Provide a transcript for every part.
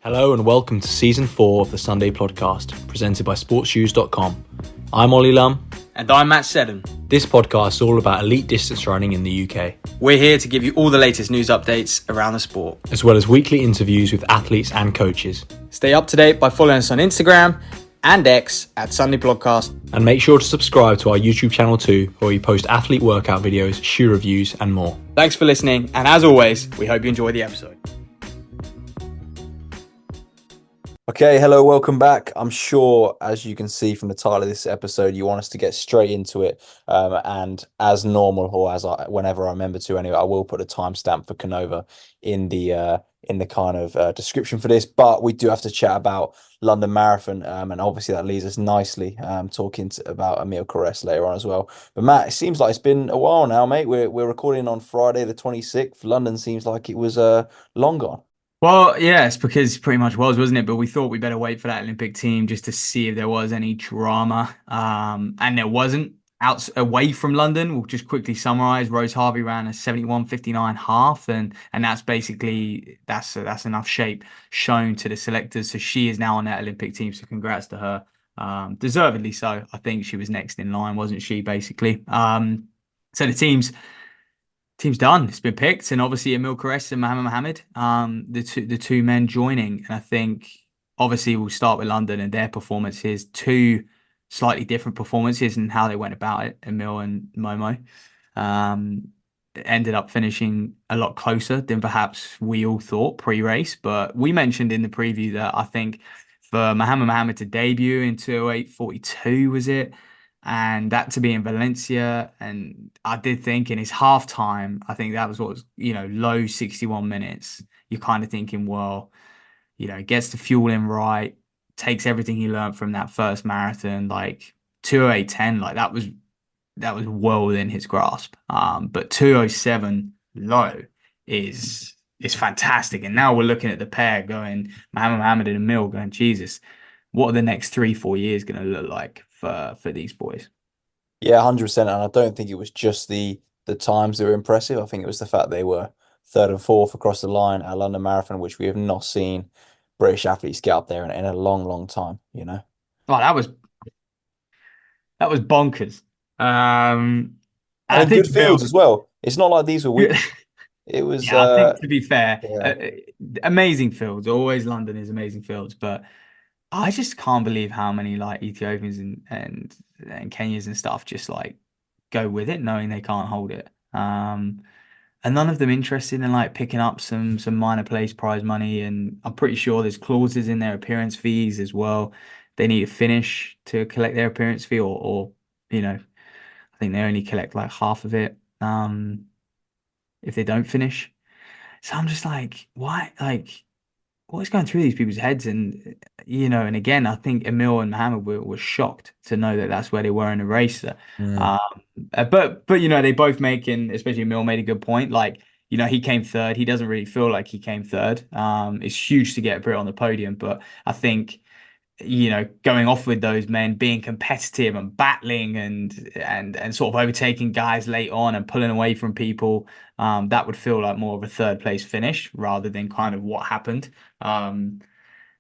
Hello and welcome to Season 4 of the Sunday Podcast, presented by sportsshoes.com. I'm Ollie Lum. And I'm Matt Seddon. This podcast is all about elite distance running in the UK. We're here to give you all the latest news updates around the sport, as well as weekly interviews with athletes and coaches. Stay up to date by following us on Instagram and X at Sunday Podcast. And make sure to subscribe to our YouTube channel too, where we post athlete workout videos, shoe reviews and more. Thanks for listening, and as always, we hope you enjoy the episode. Okay, hello, welcome back. I'm sure, as you can see from the title of this episode, you want us to get straight into it. And as normal, or whenever I remember to anyway, I will put a timestamp for Canova in the kind of description for this. But we do have to chat about London Marathon, and obviously that leads us nicely talking about Emil Corres later on as well. But Matt, it seems like it's been a while now, mate. We're recording on Friday the 26th. London seems like it was long gone. Well, yeah, it's because pretty much wasn't it? But we thought we better wait for that Olympic team just to see if there was any drama. And there wasn't. Away from London, we'll just quickly summarise. Rose Harvey ran a 71.59 half, and that's basically that's enough shape shown to the selectors. So she is now on that Olympic team. So congrats to her, deservedly so. I think she was next in line, wasn't she? Basically, so the team's done. It's been picked, and obviously Emil Corres and Mohammed, the two men joining. And I think obviously we'll start with London and their performances. Two slightly different performances and how they went about it. Emil and Momo ended up finishing a lot closer than perhaps we all thought pre-race. But we mentioned in the preview that I think for Mohammed to debut in 2:08:42, was it? And that to be in Valencia, and I did think in his halftime, I think that was what was, low 61 minutes. You're kind of thinking, well, gets the fuel in right, takes everything he learned from that first marathon, like 2:08:10, like that was well within his grasp. But 2:07 low is fantastic. And now we're looking at the pair going, Mohammed and Emil, going, Jesus, what are the next 3-4 years going to look like for these boys? Yeah, 100%. And I don't think it was just the times that were impressive. I think it was the fact they were third and fourth across the line at London Marathon, which we have not seen British athletes get up there in a long, long time, Oh, that was bonkers. And I think good fields as well. It's not like these were weak. It was. Yeah, I think to be fair, amazing fields. Always London is amazing fields, but I just can't believe how many like Ethiopians and Kenyans and stuff just like go with it, knowing they can't hold it. And none of them interested in like picking up some minor place prize money. And I'm pretty sure there's clauses in their appearance fees as well. They need to finish to collect their appearance fee, or I think they only collect like half of it if they don't finish. So I'm just like, why? Like, what's going through these people's heads? And and again, I think Emil and Mohammed were shocked to know that that's where they were in the race. But they both especially Emil made a good point. Like, he came third. He doesn't really feel like he came third. It's huge to get a Brit on the podium, but I think going off with those men, being competitive and battling and sort of overtaking guys late on and pulling away from people, that would feel like more of a third place finish rather than kind of what happened,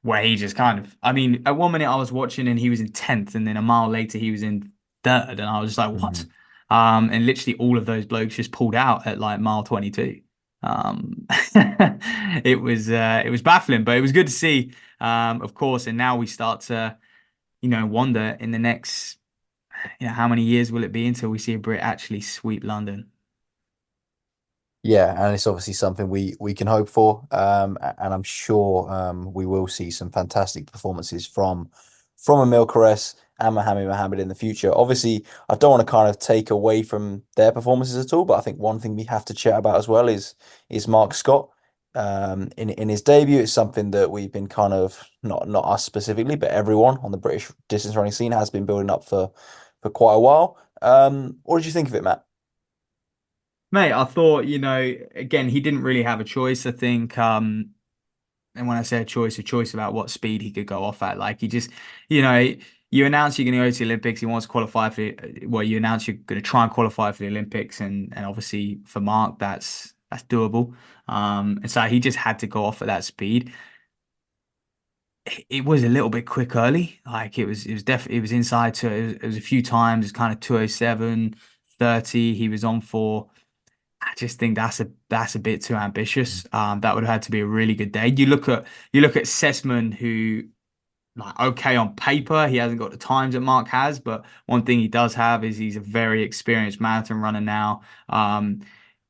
where he just kind of, at one minute I was watching and he was in 10th, and then a mile later he was in third, and I was just like, what? And literally all of those blokes just pulled out at like mile 22. It was baffling, but it was good to see, of course. And now we start to wonder in the next how many years will it be until we see a Brit actually sweep London. Yeah, and it's obviously something we can hope for, and I'm sure we will see some fantastic performances from Emil Corres and Mohammed in the future. Obviously, I don't want to kind of take away from their performances at all, but I think one thing we have to chat about as well is Mark Scott. In his debut, it's something that we've been kind of not us specifically, but everyone on the British distance running scene has been building up for quite a while. What did you think of it, Matt? Mate, I thought, again, he didn't really have a choice. I think, and when I say a choice about what speed he could go off at. Like, he just, you announce you're going to go to the Olympics. He wants to qualify you announce you're going to try and qualify for the Olympics, and obviously for Mark, that's doable. And so he just had to go off at that speed. it was a little bit quick early. Like it was definitely, it was inside to, it was a few times, it's kind of 2:07, 30 he was on for. I just think that's a bit too ambitious. That would have had to be a really good day. You look at Sessman, who, like, okay, on paper he hasn't got the times that Mark has, but one thing he does have is he's a very experienced marathon runner now.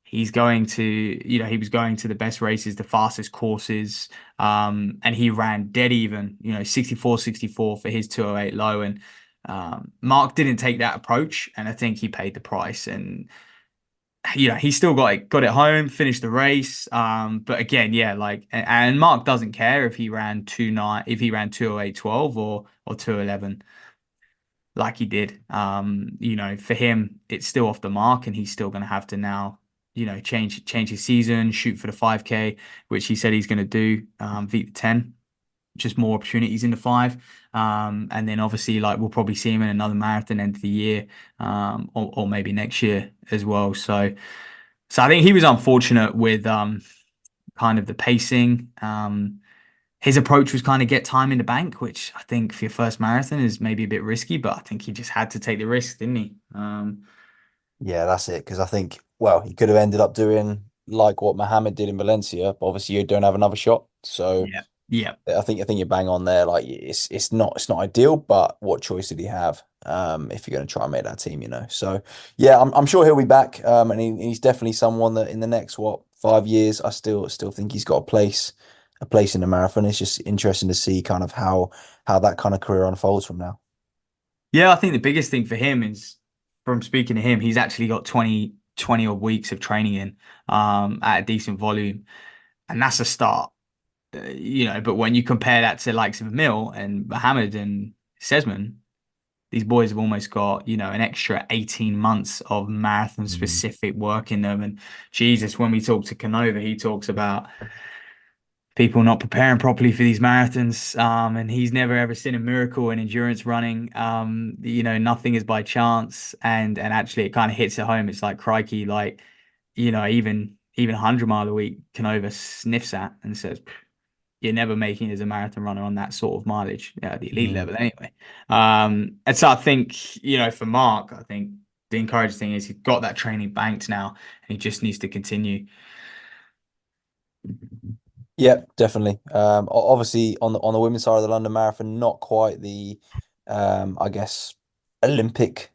He's going to, he was going to the best races, the fastest courses, and he ran dead even, 64 for his 2:08 low. And Mark didn't take that approach, and I think he paid the price. And he still got it home, finished the race. But again, yeah, like, and Mark doesn't care if he ran 2:09, if he ran 2:08.12 or 2:11 like he did. For him, it's still off the mark, and he's still going to have to now, change his season, shoot for the 5K, which he said he's going to do, beat the 10, just more opportunities in the 5. And then obviously, like, we'll probably see him in another marathon end of the year, or maybe next year as well. So I think he was unfortunate with kind of the pacing. His approach was kind of get time in the bank, which I think for your first marathon is maybe a bit risky, but I think he just had to take the risk, didn't he? Yeah, that's it. Because I think, well, he could have ended up doing like what Mohammed did in Valencia, but obviously you don't have another shot. So Yeah. Yeah. I think you're bang on there. Like it's not ideal, but what choice did he have? If you're going to try and make that team, So yeah, I'm sure he'll be back. And he's definitely someone that in the next 5 years, I still think he's got a place in the marathon. It's just interesting to see kind of how that kind of career unfolds from now. Yeah, I think the biggest thing for him is, from speaking to him, he's actually got 20 odd weeks of training in, at a decent volume. And that's a start. But when you compare that to likes of Mill and Mohammed and Sesman, these boys have almost got, an extra 18 months of marathon Mm. specific work in them. And Jesus, when we talk to Canova, he talks about people not preparing properly for these marathons. And he's never ever seen a miracle in endurance running. Nothing is by chance. And actually it kind of hits it home. It's like, crikey, like, even 100 mile a week, Canova sniffs at and says, you're never making it as a marathon runner on that sort of mileage, at the elite Mm. level anyway. And so I think, for Mark, I think the encouraging thing is he's got that training banked now, and he just needs to continue. Yeah, definitely. Obviously on the women's side of the London Marathon, not quite the, I guess, Olympic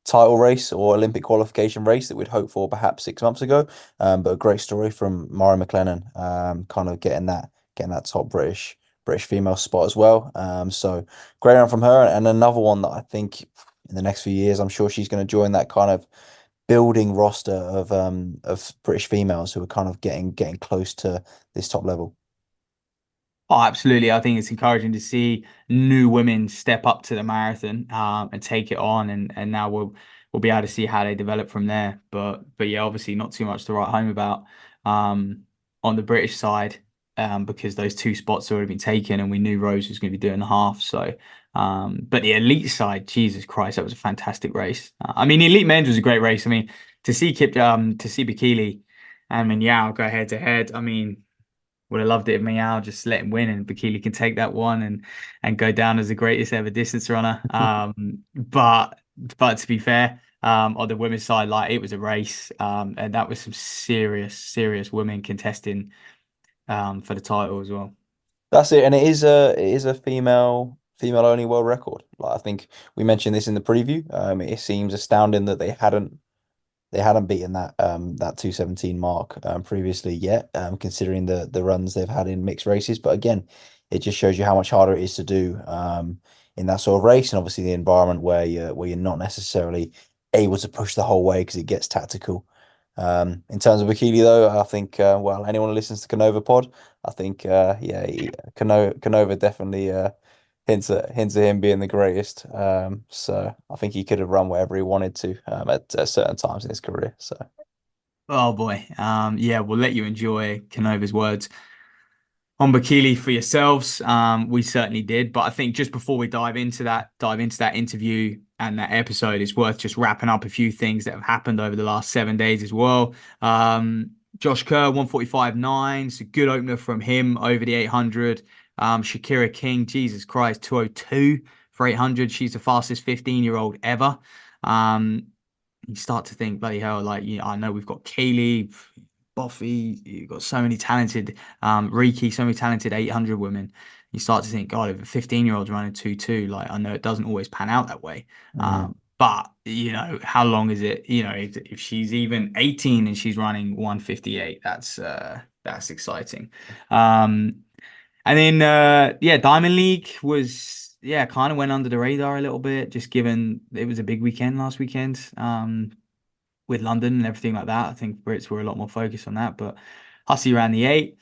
title race or Olympic qualification race that we'd hoped for perhaps 6 months ago. But a great story from Mara McLennan, kind of getting that top British female spot as well. So great run from her, and another one that I think in the next few years, I'm sure she's going to join that kind of building roster of British females who are kind of getting close to this top level. Oh, absolutely. I think it's encouraging to see new women step up to the marathon, and take it on, and now we'll be able to see how they develop from there. But yeah, obviously not too much to write home about, on the British side, because those two spots have already been taken, and we knew Rose was going to be doing the half. So, but the elite side, Jesus Christ, that was a fantastic race. I mean, the elite men's was a great race. I mean, to see Bikili and Minyao go head to head. I mean, would have loved it if Miao just let him win, and Bikili can take that one and go down as the greatest ever distance runner. But to be fair, on the women's side, like, it was a race, and that was some serious women contesting, for the title as well. That's it, and it is a female only world record. Like I think we mentioned this in the preview. It seems astounding that they hadn't beaten that 2:17 mark previously yet, considering the runs they've had in mixed races. But again, it just shows you how much harder it is to do in that sort of race, and obviously the environment where you're not necessarily able to push the whole way because it gets tactical. In terms of Bikili though, I think well, anyone who listens to Canova Pod, I think yeah, Canova definitely hints at him being the greatest. So I think he could have run wherever he wanted to at certain times in his career. So Oh boy. Yeah, we'll let you enjoy Canova's words on Bikili for yourselves. We certainly did, but I think just before we dive into that interview and that episode, it's worth just wrapping up a few things that have happened over the last 7 days as well. Josh Kerr, 1:45.9. It's a good opener from him over the 800. Shakira King, Jesus Christ, 202 for 800. She's the fastest 15-year-old ever. You start to think, bloody hell, like, I know we've got Kaylee, Buffy, you've got so many talented, Riki, so many talented 800 women. You start to think, God, if a 15-year-old's running 2-2, like, I know it doesn't always pan out that way. But, how long is it? If she's even 18 and she's running 158, that's exciting. And then, Diamond League was, kind of went under the radar a little bit, just given it was a big weekend last weekend with London and everything like that. I think Brits were a lot more focused on that. But Hussey ran the 8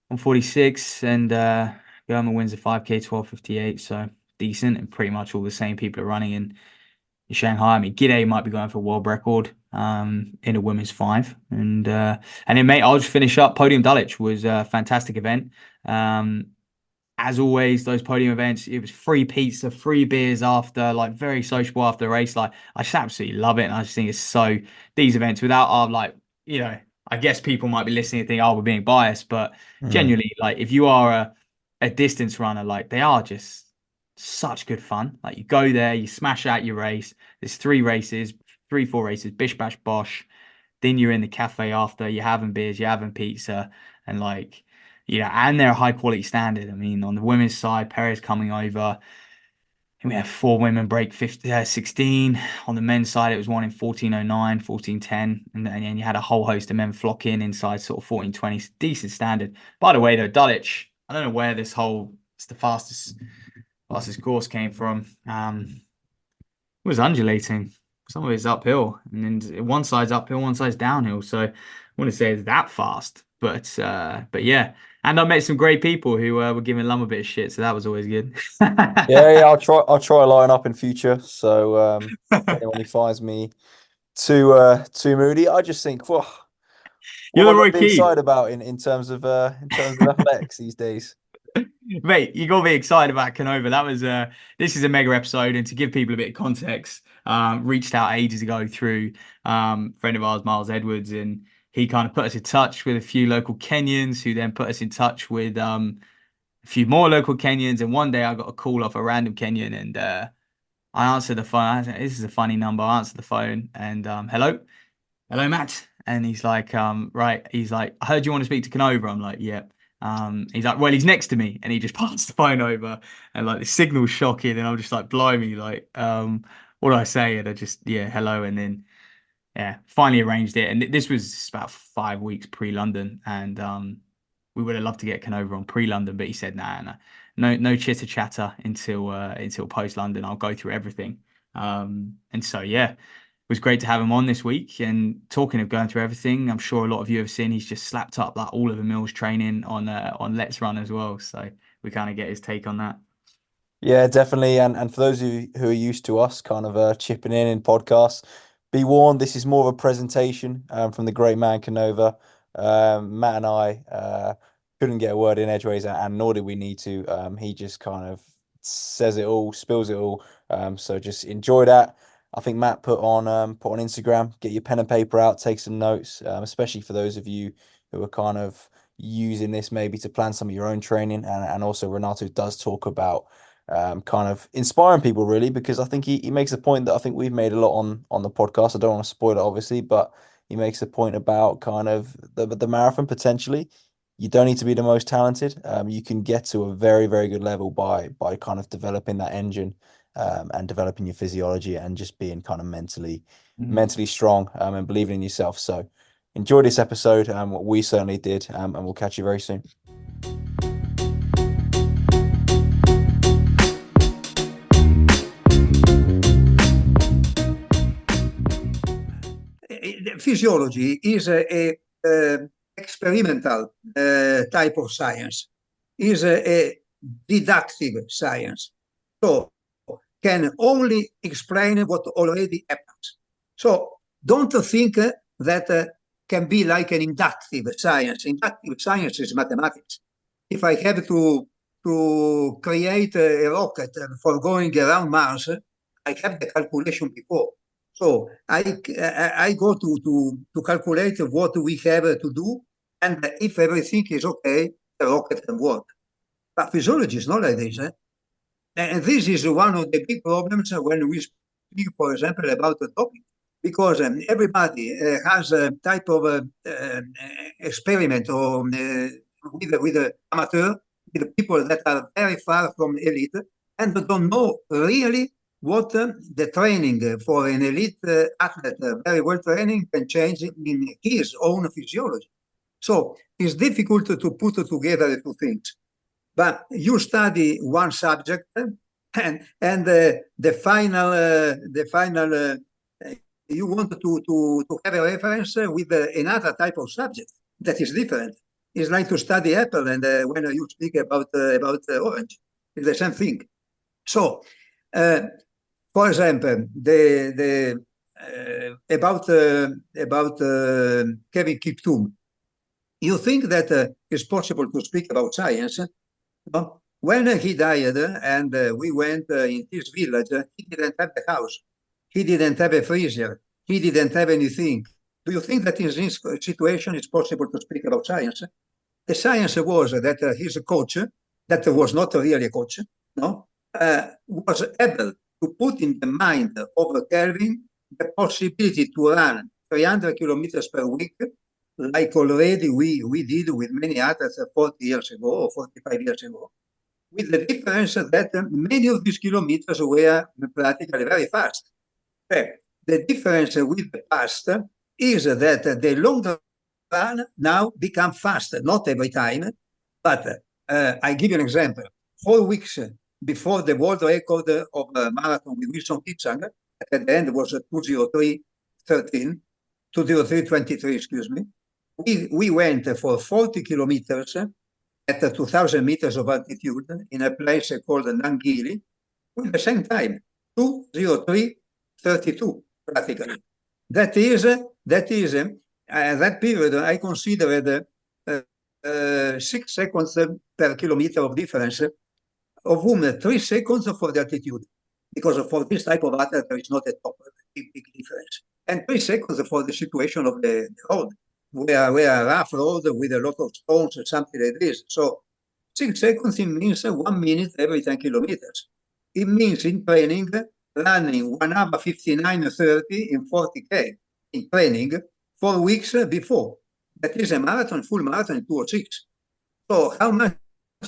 on 46, and German wins the 5K 12:58. So decent, and pretty much all the same people are running in Shanghai. I mean, Gide might be going for a world record in a women's 5. And then, mate, I'll just finish up. Podium Dulwich was a fantastic event. As always, those podium events, it was free pizza, free beers after, like, very sociable after the race. Like, I just absolutely love it. And I just think it's these events without our, like, I guess people might be listening and think, oh, we're being biased, but genuinely, like, if you are a distance runner, like, they are just such good fun. Like, you go there, you smash out your race. There's 4 races, bish bash bosh. Then you're in the cafe after, you're having beers, you're having pizza, and like, and they're a high quality standard. I mean, on the women's side, Perez coming over, and we have 4 women break 16. On the men's side, it was one in 14:09, 14:10, and then you had a whole host of men flock inside sort of 14:20. Decent standard. By the way, though, Dulwich, I don't know where it's the fastest course came from. It was undulating. Some of it's uphill, and then one side's uphill, one side's downhill. So I wouldn't say it's that fast, but yeah. And I met some great people who were giving Lum a bit of shit, so that was always good. Yeah, I'll try line up in future. So anyone who finds me too moody, I just think, well, what You're am the I Roy going to be Keane. excited about in terms of athletics these days? Mate, you gotta be excited about Canova. This is a mega episode, and to give people a bit of context, reached out ages ago through friend of ours, Miles Edwards, and he kind of put us in touch with a few local Kenyans, who then put us in touch with a few more local Kenyans. And one day I got a call off a random Kenyan, and I answered the phone. I said, "This is a funny number." I answered the phone, and hello, Matt. And he's like, right. He's like, "I heard you want to speak to Canova." I'm like, "Yeah." He's like, "Well, he's next to me," and he just passed the phone over, and like the signal's shocking, and I'm just like, blimey, like, what do I say? And I just, hello, and then finally arranged it. And this was about 5 weeks pre-London, and we would have loved to get Canova on pre-London, but he said, nah, no chitter chatter until post-London. I'll go through everything. And so it was great to have him on this week. And talking of going through everything, I'm sure a lot of you have seen he's just slapped up like all of the Mills training on Let's Run as well. So we kind of get his take on that. Yeah, definitely. And for those of you who are used to us kind of chipping in podcasts, be warned, this is more of a presentation from the great man Canova. Matt and I couldn't get a word in edgeways, and nor did we need to. He just kind of says it all, spills it all. So just enjoy that. I think Matt put on Instagram, get your pen and paper out, take some notes, especially for those of you who are kind of using this maybe to plan some of your own training. And also Renato does talk about kind of inspiring people, really, because I think he makes a point that I think we've made a lot on the podcast. I don't want to spoil it, obviously, but he makes a point about kind of the marathon potentially. You don't need to be the most talented. You can get to a very, very good level by kind of developing that engine and developing your physiology and just being kind of mentally strong and believing in yourself. So enjoy this episode. We certainly did, and we'll catch you very soon. Physiology is a experimental type of science, is a deductive science. So can only explain what already happens. So don't think that can be like an inductive science. Inductive science is mathematics. If I have to create a rocket for going around Mars, I have the calculation before. So I go to calculate what we have to do, and if everything is okay, the rocket can work. But physiology is not like this. And this is one of the big problems when we speak, for example, about the topic, because everybody has a type of experiment or with amateur, with people that are very far from elite and don't know really what the training for an elite athlete, very well training, can change in his own physiology. So it's difficult to put together the two things. But you study one subject, and the final you want to have a reference with another type of subject that is different. It's like to study apple, and when you speak about orange, it's the same thing. So, for example, about Kevin Kiptum, you think that it's possible to speak about science? No? When he died and we went in his village, he didn't have a house. He didn't have a freezer. He didn't have anything. Do you think that in this situation it's possible to speak about science? The science was that his coach, that was not really a coach, no, was able to put in the mind of Kelvin the possibility to run 300 kilometers per week, like already we did with many others 40 years ago or 45 years ago, with the difference that many of these kilometers were practically very fast. The difference with the past is that the long run now become fast, not every time, but I give you an example. 4 weeks before the world record of marathon with Wilson Kipsang, at the end was 2:03:13, 2:03:23, excuse me. We went for 40 kilometers at 2,000 meters of altitude in a place called Nangili with the same time, 2:03:32, practically. That period I considered 6 seconds per kilometer of difference, of whom 3 seconds for the altitude, because for this type of athlete there is not a big difference, and 3 seconds for the situation of the road, where a rough road with a lot of stones or something like this. So 6 seconds, it means 1 minute every 10 kilometers. It means in training, running 1 hour 59:30 in 40K in training 4 weeks before. That is a marathon, full marathon in 2:06. So how much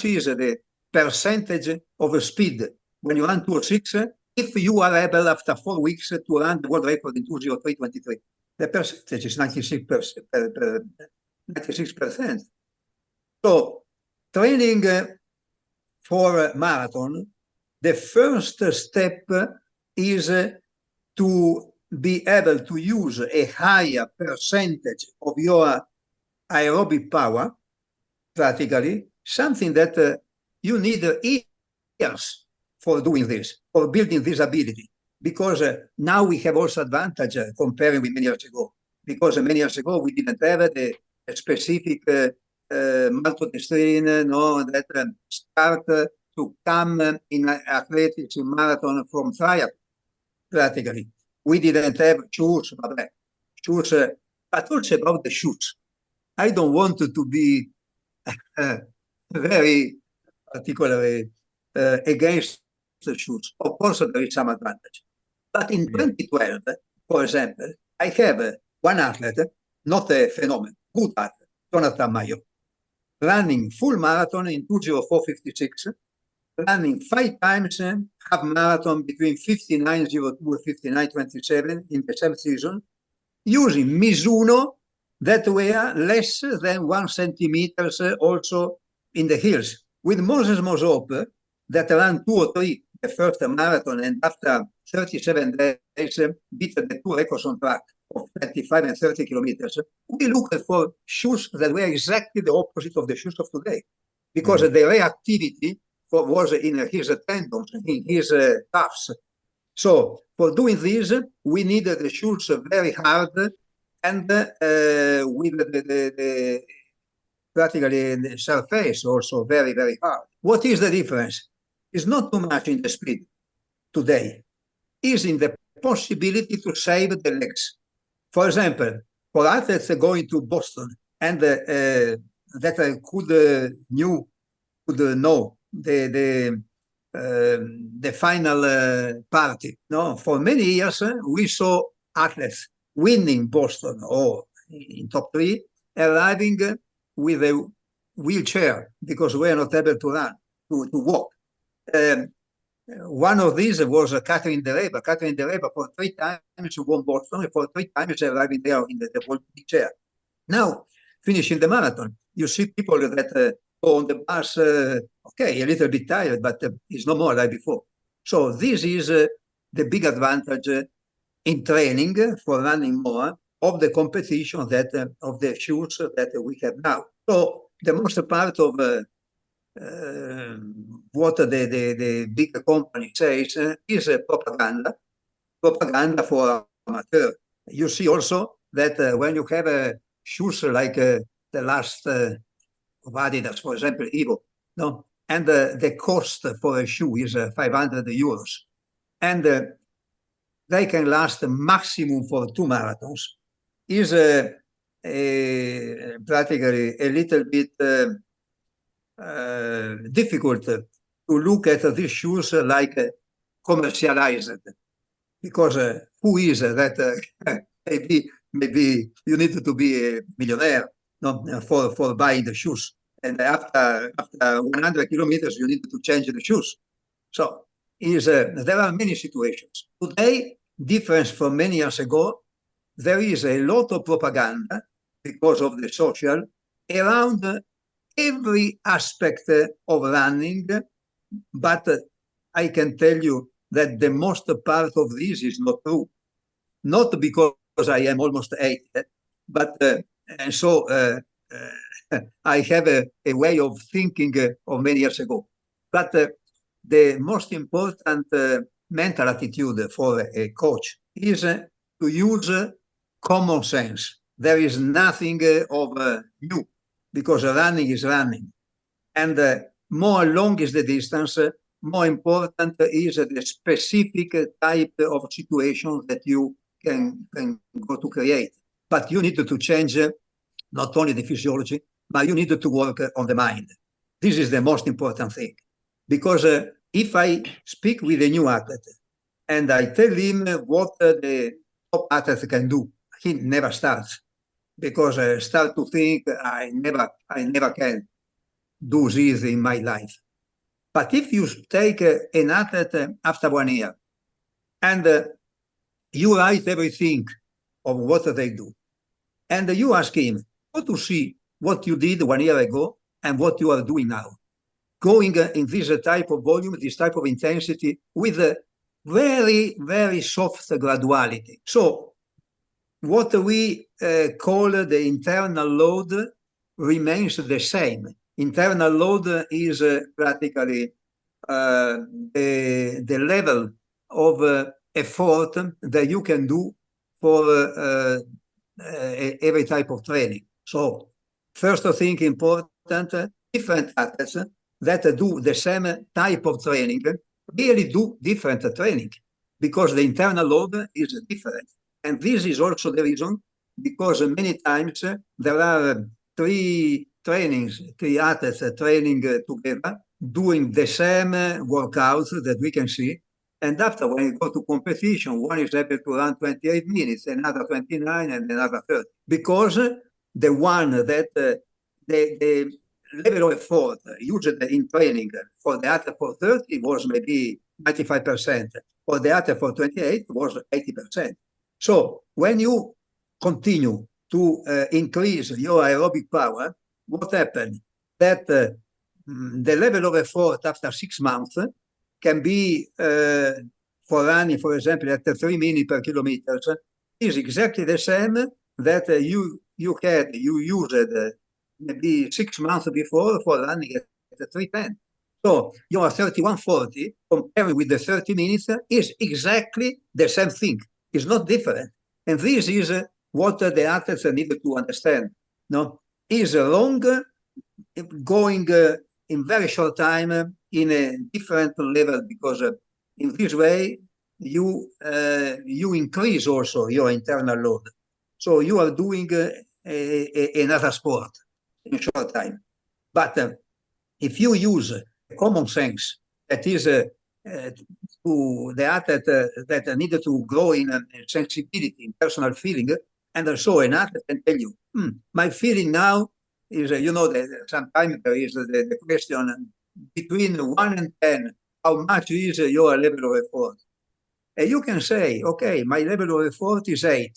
is the percentage of speed when you run 2:06 if you are able after 4 weeks to run the world record in 2:03:23? The percentage is 96%. 96%. So training for a marathon, the first step is to be able to use a higher percentage of your aerobic power, practically, something that you need years for doing this, for building this ability. Because now we have also advantage comparing with many years ago. Because many years ago we didn't have a specific maltodextrin, no, that start to come in athletics in marathon from triathlon, practically. We didn't have shoes, but also about the shoes. I don't want to be very particularly against the shoes. Of course, there is some advantage. But in 2012, for example, I have one athlete, not a phenomenon, good athlete, Jonathan Mayo, running full marathon in 2:04:56, running 5 times half marathon between 59:02 and 59:27 in the same season, using Mizuno that were less than 1 centimeter also in the hills. With Moses Mosop, that ran 2:03 the first marathon, and after 37 days beat the 2 records on track of 25 and 30 kilometers. We looked for shoes that were exactly the opposite of the shoes of today, because the reactivity was in his tendons, in his calves. So for doing this, we needed the shoes very hard and with the practically the surface also very, very hard. What is the difference? It's not too much in the speed today. It's in the possibility to save the legs. For example, for athletes going to Boston and that I could knew could know the final party. No, for many years we saw athletes winning Boston or in top three, arriving with a wheelchair because we are not able to run, to walk. One of these was Catherine Dereba. Catherine Dereba for 3 times won Boston, and for 3 times arriving there in the wheelchair. Now, finishing the marathon, you see people that go on the bus, okay, a little bit tired, but it's no more like before. So this is the big advantage in training for running more of the competition that of the shoes that we have now. So the most part of what the big company says is propaganda for amateur. You see also that when you have shoes like the last of Adidas, for example, Evo, no, and the cost for a shoe is 500 euros, and they can last maximum for 2 marathons, is practically a little bit difficult to look at these shoes like commercialized, because who is that? Maybe you need to be a millionaire, no, for buying the shoes, and after 100 kilometers you need to change the shoes. So there are many situations today, different from many years ago. There is a lot of propaganda because of the social around every aspect of running, but I can tell you that the most part of this is not true. Not because I am almost 80, but and so I have a way of thinking of many years ago. But the most important mental attitude for a coach is to use common sense. There is nothing of new, because running is running. And more long is the distance, more important is the specific type of situation that you can go to create. But you need to change not only the physiology, but you need to work on the mind. This is the most important thing. Because if I speak with a new athlete and I tell him what the top athlete can do, he never starts, because start to think, I never can do this in my life. But if you take an athlete after 1 year and you write everything of what they do, and you ask him, go to see what you did 1 year ago and what you are doing now, going in this type of volume, this type of intensity, with a very, very soft graduality. So what we call the internal load remains the same. Internal load is practically the level of effort that you can do for every type of training. So first thing important, different athletes that do the same type of training really do different training, because the internal load is different. And this is also the reason, because many times there are 3 athletes training together, doing the same workouts that we can see. And after, when you go to competition, one is able to run 28 minutes, another 29, and another 30. Because the one that the level of effort used in training for the athlete for 30 was maybe 95%. For the athlete for 28 was 80%. So when you continue to increase your aerobic power, what happened? That the level of effort after 6 months can be, for running, for example, at 3 minutes per kilometer, is exactly the same that you used maybe 6 months before for running at 3:10. So your 31:40 compared with the 30 minutes is exactly the same thing. It's not different. And this is what the athletes need to understand. No, is wrong going in very short time in a different level, because in this way you increase also your internal load. So you are doing another sport in a short time. But if you use common sense, that is to the athlete that needed to grow in sensibility, in personal feeling, and so an athlete can tell you, my feeling now is, sometimes there is the question between 1 and 10, how much is your level of effort? And you can say, okay, my level of effort is 8.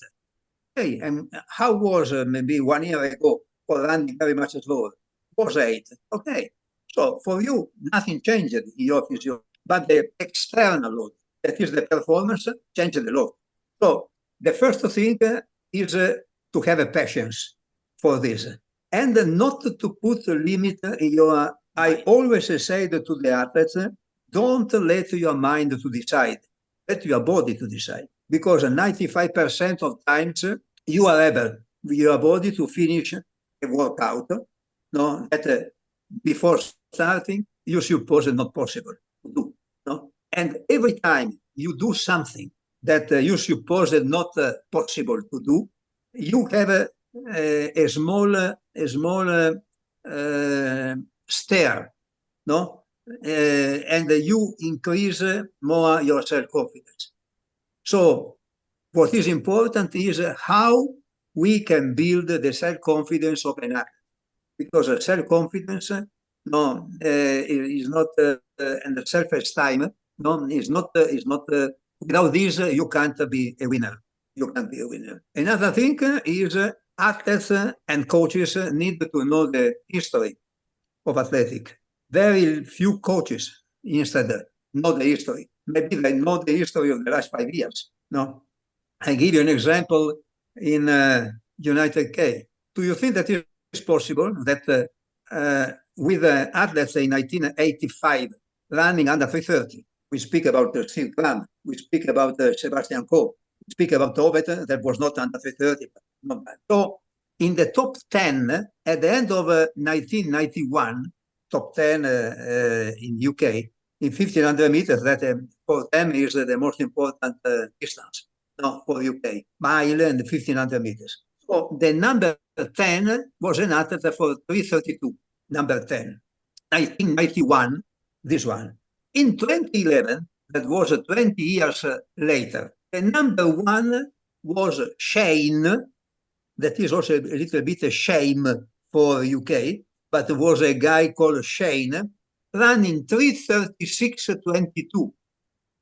Okay, and how was maybe 1 year ago for running very much slower? Was 8. Okay, so for you, nothing changed in your physiology, but the external load, that is the performance, changed a lot. So the first thing is to have a patience for this, and not to put a limit in your. I always say to the athletes, don't let your mind to decide, let your body to decide, because 95% of times you are able with your body to finish a workout, no, that before starting you suppose not possible to do, no, and every time you do something that you suppose not possible to do, you have a small stare, no, and you increase more your self-confidence. So what is important is how we can build the self-confidence of an athlete, because self-confidence is not and self-esteem is not without this you can't be a winner. You can't be a winner. Another thing is athletes and coaches need to know the history of athletic. Very few coaches instead know the history. Maybe they know the history of the last 5 years. No, I give you an example in United K. Do you think that it is possible that with athletes in 1985 running under 330, we speak about Steve Cram, we speak about Sebastian Coe, we speak about Ovet, that was not under 330, but not bad. So in the top 10 at the end of 1991, top 10 in UK, in 1500 meters, that for them is the most important distance, no, for UK, mile and 1500 meters. So the number 10 was an athlete for 332, number 10. 1991, this one. In 2011, that was 20 years later, the number 1 was Shane, that is also a little bit a shame for UK, but it was a guy called Shane, running 3:36:22.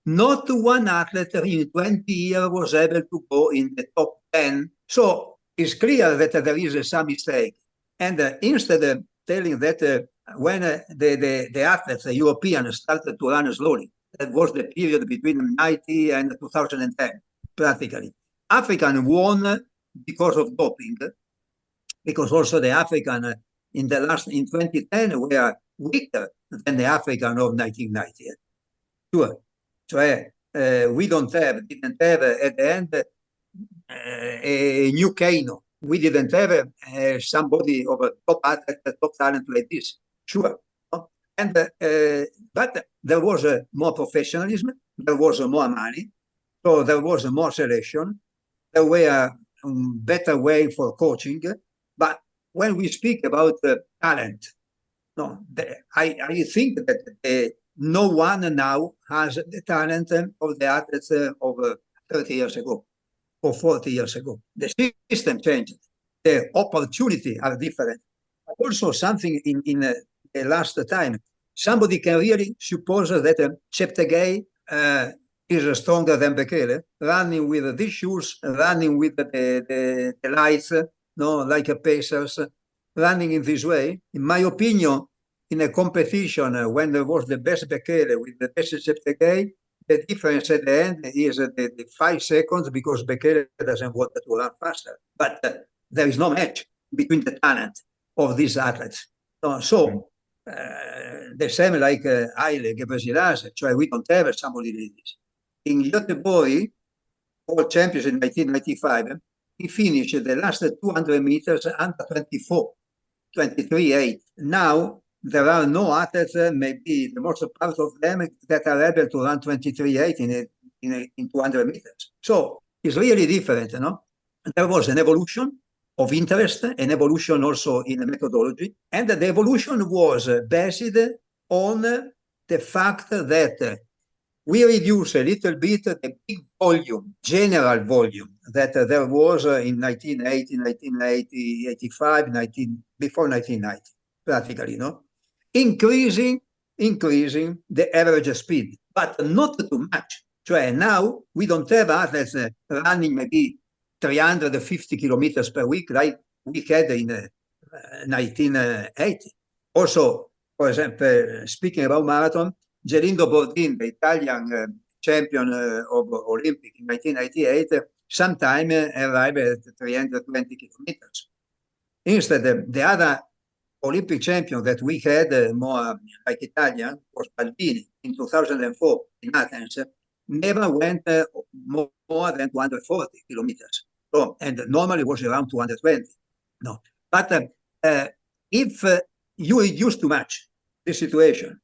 Not one athlete in 20 years was able to go in the top 10. So it's clear that there is some mistake. And instead of telling that when the athletes, the Europeans, started to run slowly, that was the period between 90 and 2010, practically. African won because of doping, because also the African in 2010 were weaker than the African of 1990. Sure. Cioè, we didn't have at the end a new Kano. We didn't have somebody of a top talent like this. Sure. And but there was more professionalism, there was more money, so there was more selection, there were better way for coaching. But when we speak about talent, no, I think that no one now has the talent of the athletes of 30 years ago or 40 years ago. The system changed. The opportunity are different. Also something in the last time, somebody can really suppose that Cheptegei is stronger than Bekele, running with these shoes, running with the lights, no, like a Pacers, running in this way. In my opinion, in a competition when there was the best Bekele with the best Cheptegei, the difference at the end is the 5 seconds because Bekele doesn't want to run faster. But there is no match between the talent of these athletes. So the same like Haile Gebrselassie, cioè we don't have somebody like this. In Göteborg, world champions in 1995, he finished the last 200 meters under 23.8. Now, there are no athletes, maybe the most part of them, that are able to run 23.8 in 200 meters. So it's really different, no? There was an evolution, of interest and evolution also in methodology. And the evolution was based on the fact that we reduce a little bit the big volume, general volume that there was in 1980, 1980, 85, before 1990, practically, no? Increasing the average speed, but not too much. Cioè now we don't have athletes running maybe 350 kilometers per week like we had in 1980. Also, for example, speaking about marathon, Gelindo Bordin, the Italian champion of Olympic in 1988, sometime arrived at 320 kilometers. Instead, the other Olympic champion that we had, more like Italian, was Baldini in 2004 in Athens, never went more than 240 kilometers. So, and normally was around 220. No, but if you reduce too much the situation,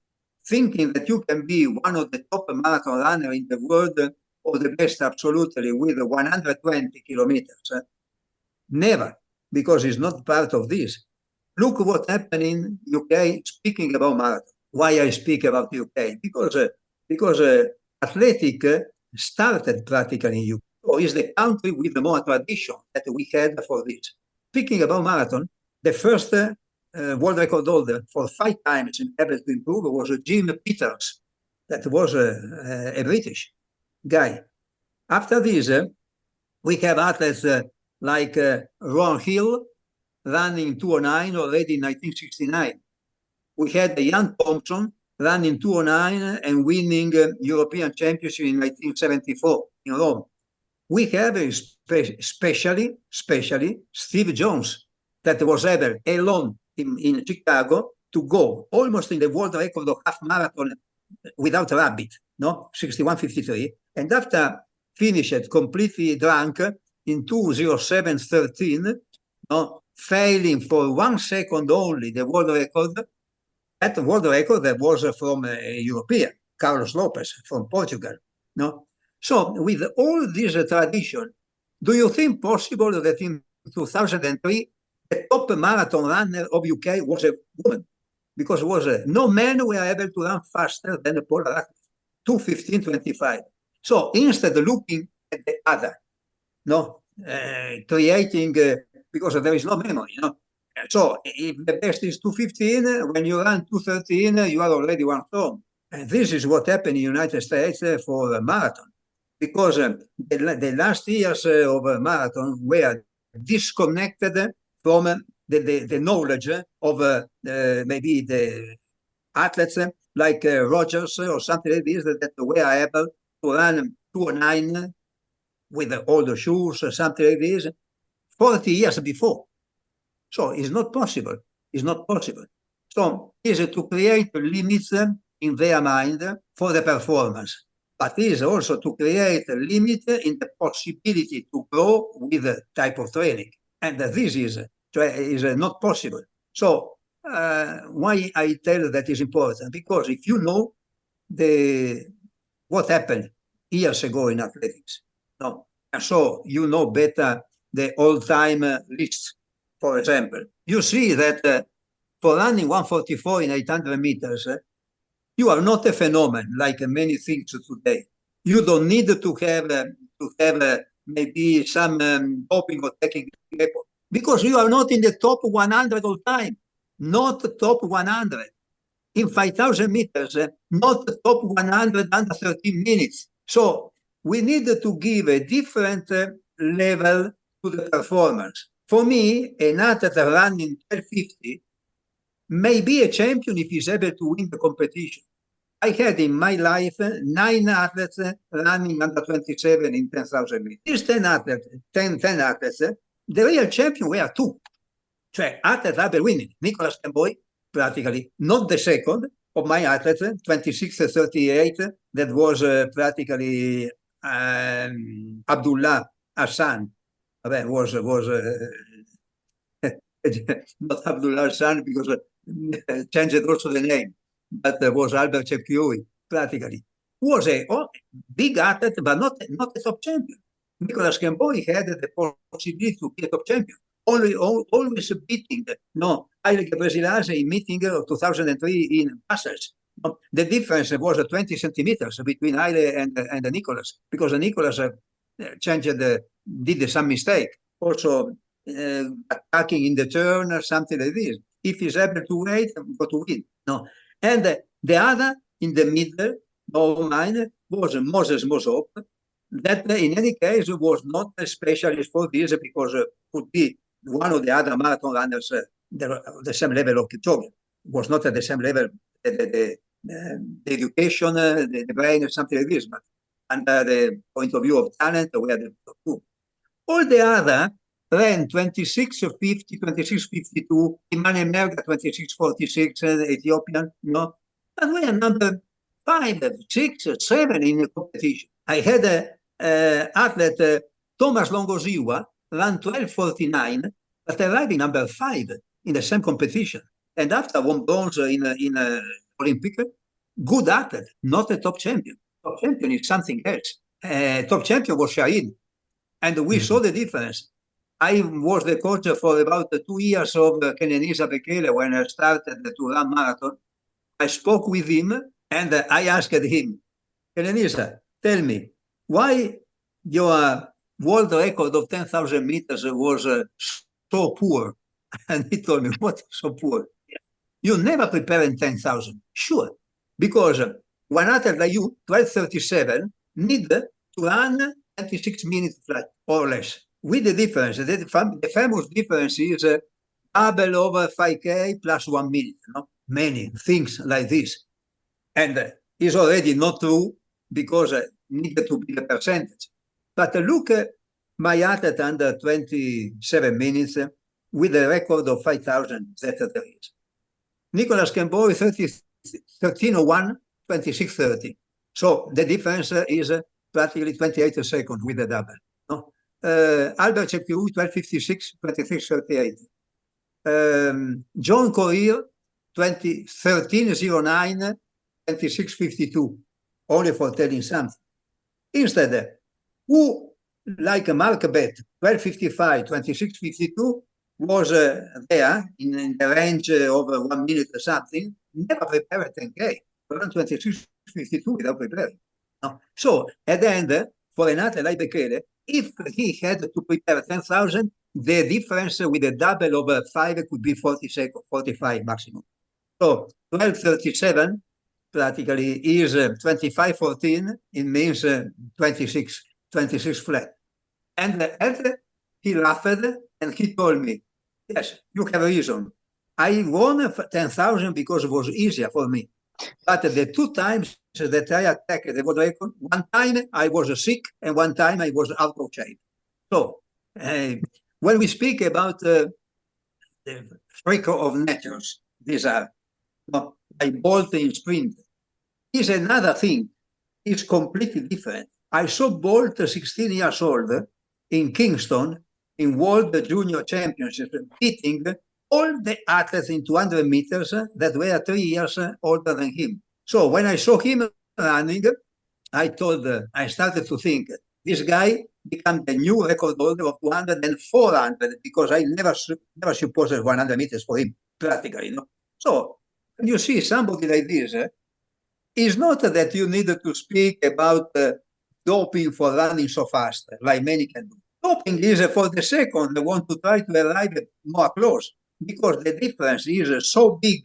thinking that you can be one of the top marathon runners in the world or the best absolutely with 120 kilometers, never, because it's not part of this. Look what happened in UK, speaking about marathon. Why I speak about UK? Because athletic started practically in UK. So it's the country with the more tradition that we had for this. Speaking about marathon, the first world record holder for 5 times in able to improve was Jim Peters. That was a British guy. After this, we have athletes like Ron Hill running 209 already in 1969. We had Ian Thompson running 209 and winning European Championship in 1974 in Rome. We have especially Steve Jones that was able alone in Chicago to go almost in the world record of half marathon without rabbit, no, 61:53, and after finished completely drunk in 2:07:13, no, failing for 1 second only the world record. That world record that was from a European, Carlos Lopez from Portugal, no. So with all this tradition, do you think possible that in 2003 the top marathon runner of UK was a woman? Because no men were able to run faster than the Paul Radcliffe, 2:15:25. So instead of looking at the other, no, creating, because there is no memory, no. So if the best is 2:15, when you run 2:13, you are already one stone. And this is what happened in the United States for a marathon. Because the last years of marathon were disconnected from the knowledge of maybe the athletes like Rogers or something like this that were able to run 209 with all the shoes or something like this 40 years before. So it's not possible. It's not possible. So it is to create limits in their mind for the performance, but it is also to create a limit in the possibility to grow with a type of training. And this is not possible. So why I tell that is important? Because if you know what happened years ago in athletics, no, and so you know better the all-time lists. For example, you see that for running 1:44 in 800 meters, you are not a phenomenon like many things today. You don't need to have maybe some doping or taking record, because you are not in the top 100 all time, not top 100. In 5,000 meters, not top 100 under 13 minutes. So we need to give a different level to the performance. For me, an athlete running 12:50 may be a champion if he's able to win the competition. I had in my life 9 athletes running under 27 in 10,000 meters. These 10 athletes, the real champion were 2. Cioè, athletes able winning. Nicolas Camboy, practically, not the second of my athletes, 26:38, that was practically Abdullah Hassan. Was not Abdullah Hassan because changed also the name, but was Albert Chepkiui, practically. Was a big athlete, but not a top champion. Nicolas Camboy had the possibility to be a top champion. always beating Haile Gebrselassie in meeting of 2003 in Brussels. The difference was 20 centimeters between Haile and Nicholas, because Nicholas did some mistake. Also, attacking in the turn, something like this. If he's able to wait, go to win. And the other in the middle of mine was Moses Mosop, that in any case was not a specialist for this, because could be one of the other marathon runners the same level of Kipchoge. Was not at the same level, the education, the brain, something like this, but under the point of view of talent, we are the top two. All the other ran 26:50, 26:52, Immanuel Merga 26:46, Ethiopian, and we are number 5, 6, 7 in the competition. I had an athlete, Thomas Longoziwa, ran 12:49, but arriving number 5 in the same competition. And after won bronze in Olympic, good athlete, not a top champion. Top champion is something else. Top champion was Shahid. And we saw the difference. I was the coach for about 2 years of Kenenisa Bekele when I started to run marathon. I spoke with him and I asked him, Kenenisa, tell me, why your world record of 10,000 meters was so poor? And he told me, what is so poor? You never prepare in 10,000. Sure. Because one athlete like you, 12:37, need to run 26 minutes flat, or less. With the difference, the famous difference is double over 5K plus 1 minute. Many things like this. And it's already not true, because it needed to be the percentage. But look at my athlete under 27 minutes with a record of 5,000 that there is. Nicholas Kemboi, 13:01, 26:30. So the difference is practically 28 seconds with the double. Albert Chepkirou, 12:56, 26:38. John Courier, 13:09, 26:52. Only for telling something. Instead, who, like Mark Bett, 12:55, 26:52, was there in the range of 1 minute or something, never prepared 10K, around 26:52 without preparing. So at the end, for an athlete like Bekele, if he had to prepare 10,000, the difference with a double over 5 could be 40 seconds, 45 maximum. So 12:37 practically is 25:14. It means 26 flat. And he laughed and he told me, yes, you have a reason. I won 10,000 because it was easier for me. But the 2 times that I attacked the world record, one time I was sick and one time I was out of shape. So when we speak about the freak of natures, these are like Bolt in sprint, is another thing. It's completely different. I saw Bolt, 16 years old, in Kingston, in World Junior Championships, beating all the athletes in 200 meters that were 3 years older than him. So when I saw him running, I started to think, this guy became the new record holder of 200 and 400, because I never supposed 100 meters for him, practically. So when you see somebody like this, it's not that you need to speak about doping for running so fast, like many can do. Doping is for the second, they want to try to arrive more close, because the difference is so big.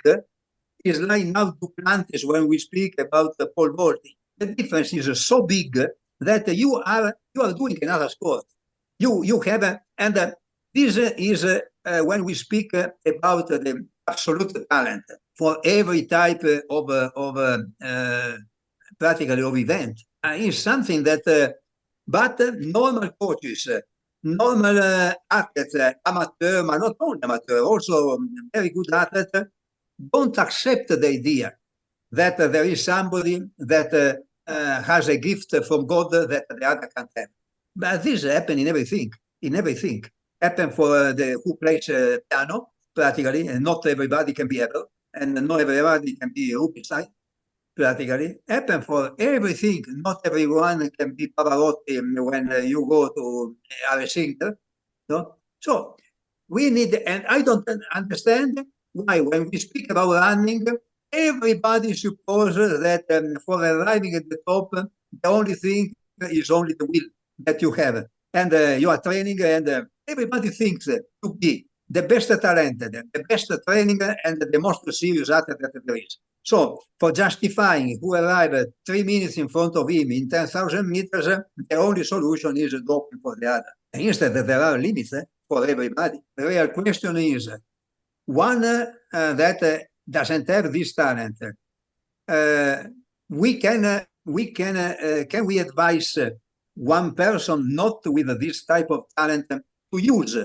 It's like now Duplantis when we speak about the pole vaulting. The difference is so big that you are doing another sport. You have and this is when we speak about the absolute talent for every type of practically of event. Is something that, but normal coaches, normal athletes, amateur, but not only amateur, also very good athletes, don't accept the idea that there is somebody that has a gift from God that the other can't have. But this happens in everything. Happen for the who plays piano, practically, and not everybody can be able, and not everybody can be Rubinstein, practically. Happen for everything. Not everyone can be Pavarotti when you go to have a singer. So we need, and I don't understand why when we speak about running, everybody supposes that for arriving at the top, the only thing is only the will that you have. And you are training, and everybody thinks to be the best talented, the best training, and the most serious athlete that there is. So, for justifying who arrived 3 minutes in front of him in 10,000 meters, the only solution is doping for the other. And instead, there are limits for everybody. The real question is one that doesn't have this talent. Can we advise one person not with this type of talent to use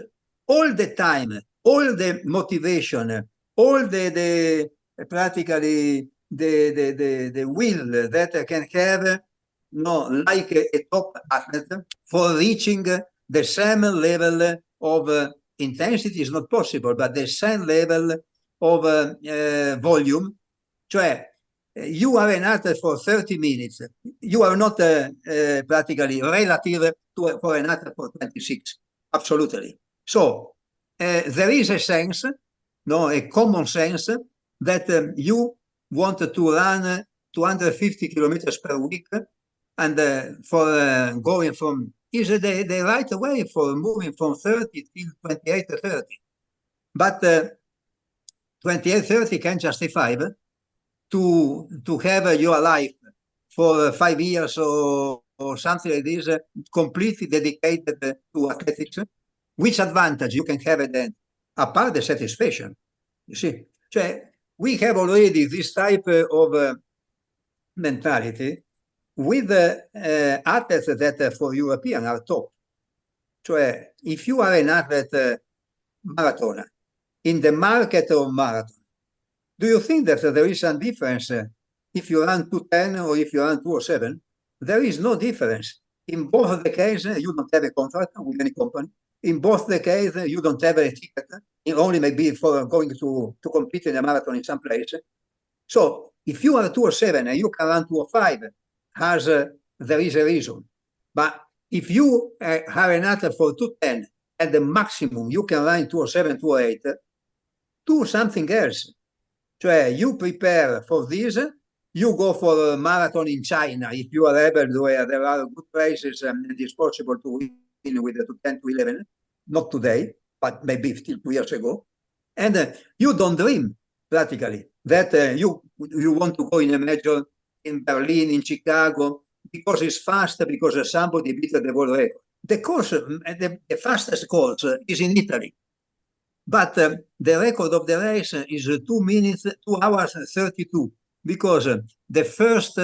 all the time, all the motivation, all the practically the will that can have, like a top athlete for reaching the same level of intensity is not possible, but the same level of volume. Cioè, you are an athlete for 30 minutes. You are not practically relative for an athlete for 26. Absolutely. So there is a sense, a common sense that you want to run 250 kilometers per week, and for going from is the right way for moving from 30 till 28 to 30. But 28, 30 can justify to have your life for 5 years or something like this completely dedicated to athletics. Which advantage you can have then, apart the satisfaction? You see, we have already this type of mentality with athletes that for European are top. If you are an athlete marathoner in the market of marathon, do you think that there is some difference if you run 2:10 or if you run 2:07? There is no difference. In both the cases, you don't have a contract with any company. In both the cases, you don't have a ticket. It only maybe for going to compete in a marathon in some place. So if you are 2:07 and you can run 2:05, there is a reason. But if you are an athlete for 2:10 at the maximum you can run 2:07, 2:08, do something else. You prepare for this, you go for a marathon in China if you are able, where there are good races and it's possible to win with the 10 to 11, not today, but maybe still 2 years ago. And you don't dream, practically, that you want to go in a major in Berlin, in Chicago, because it's fast, because somebody beat the world record. The course, the fastest course is in Italy. But the record of the race is 2 minutes, 2 hours 32, because the first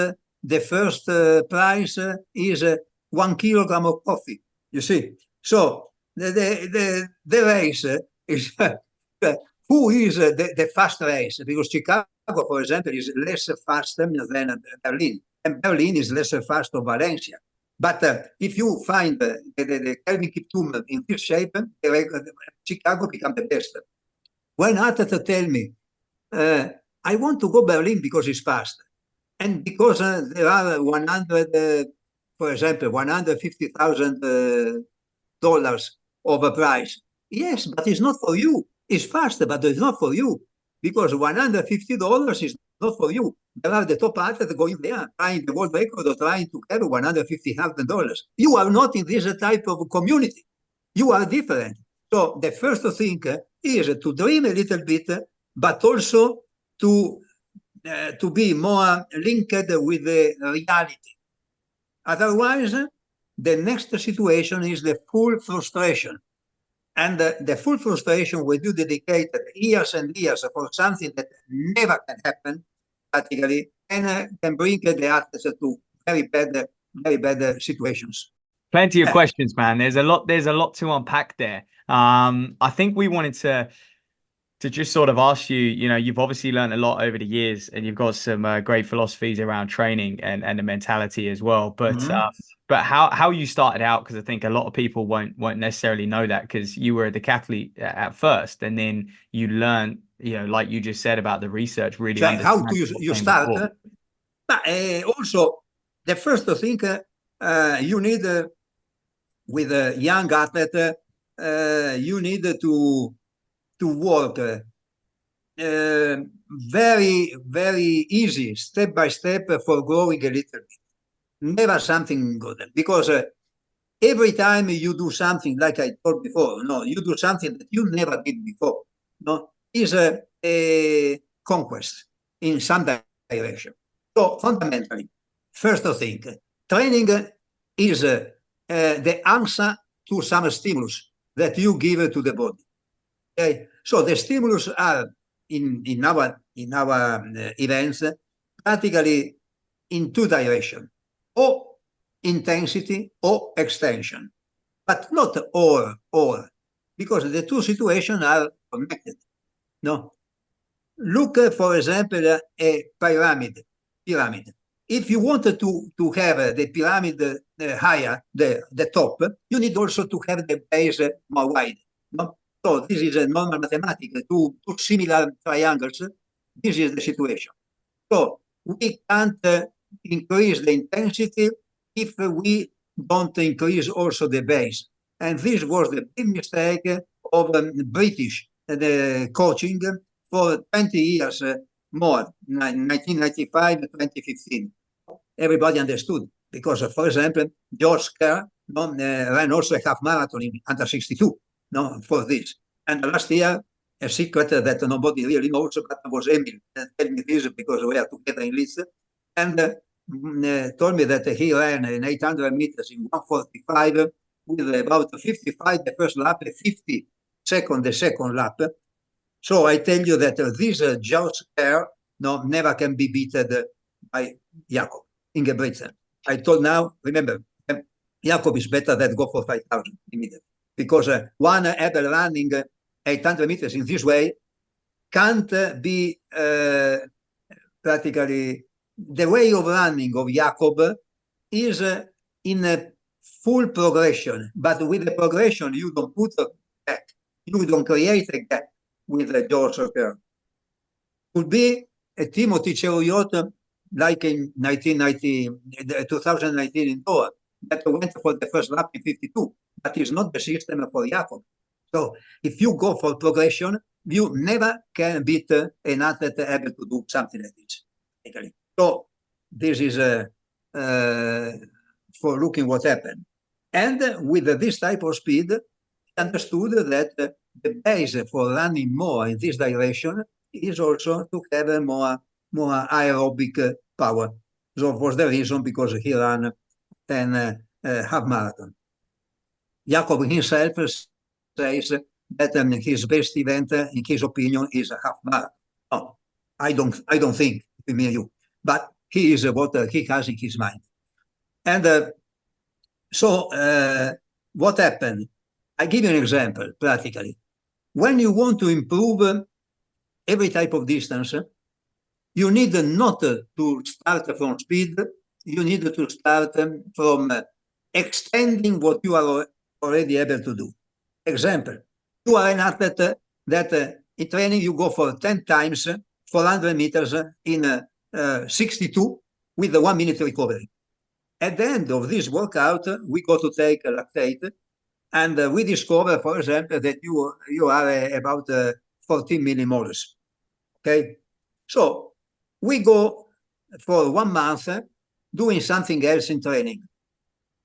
prize is 1 kilogram of coffee. You see, so the race is who is the fast race? Because Chicago, for example, is less fast than Berlin, and Berlin is less fast than Valencia. But if you find the Kelvin Kiptum in this shape, Chicago becomes the best. When athletes tell me, I want to go Berlin because it's fast, and because there are 100, for example, $150,000 of a prize. Yes, but it's not for you. It's fast, but it's not for you, because $150 is not for you. There are the top athletes going there, trying the world record or trying to have $150,000. You are not in this type of community. You are different. So the first thing is to dream a little bit, but also to be more linked with the reality. Otherwise, the next situation is the full frustration. And the full frustration when you dedicate years and years for something that never can happen, practically, and can bring the athletes to very bad situations. Plenty of questions, man. There's a lot to unpack there. I think we wanted to just sort of ask you, you've obviously learned a lot over the years, and you've got some great philosophies around training and the mentality as well. But but how you started out, because I think a lot of people won't necessarily know that, because you were a decathlete at first, and then you learned, like you just said about the research, really. So how do you start? But also, the first thing you need with a young athlete you need to work very, very easy, step by step, for growing a little bit. Never something good, because every time you do something, like I told before, you do something that you never did before, is a conquest in some direction. So fundamentally, first thing, training is the answer to some stimulus that you give to the body. Okay, so the stimulus are in our events practically in two directions, or intensity or extension, but not or, because the two situations are connected. No, look, for example, a pyramid. If you wanted to have the pyramid higher, the top, you need also to have the base more wide. No? So this is a normal mathematics. Two similar triangles. This is the situation. So we can't increase the intensity if we don't increase also the base. And this was the big mistake of British coaching for 20 years more, 1995 to 2015. Everybody understood, because, for example, George Kerr ran also a half marathon in under 62 for this. And last year, a secret that nobody really knows, but was Emil tell me this, because we are together in Leeds, and told me that he ran in 800 meters in 1:45 with about 55 the first lap, 50 the second lap. So I tell you that this George Kerr never can be beaten by Jakob Ingebrigtsen. I told now, remember, Jakob is better than go for 5,000 immediately, because one ever running 800 meters in this way can't be practically the way of running of Jakob is in a full progression, but with the progression you don't put a gap, you don't create a gap with the George Kerr. Could be a Timothy Cheruiyot like in 2019 in Doha, that went for the first lap in 52, but it's not the system for Jakob. So if you go for progression, you never can beat an athlete able to do something like this. So this is for looking what happened. And with this type of speed, understood that the base for running more in this direction is also to have a more aerobic power. So was the reason because he ran 10 half marathon. Jakob himself says that his best event, in his opinion, is a half marathon. Oh, I don't think, me and you, but he is what he has in his mind. And so what happened? I give you an example, practically. When you want to improve every type of distance, you need not to start from speed, you need to start from extending what you are already able to do. Example, you are an athlete that in training you go for 10 times 400 meters in 62 with a 1 minute recovery. At the end of this workout, we go to take a lactate, and we discover, for example, that you are about 14 millimoles. Okay, so we go for 1 month doing something else in training.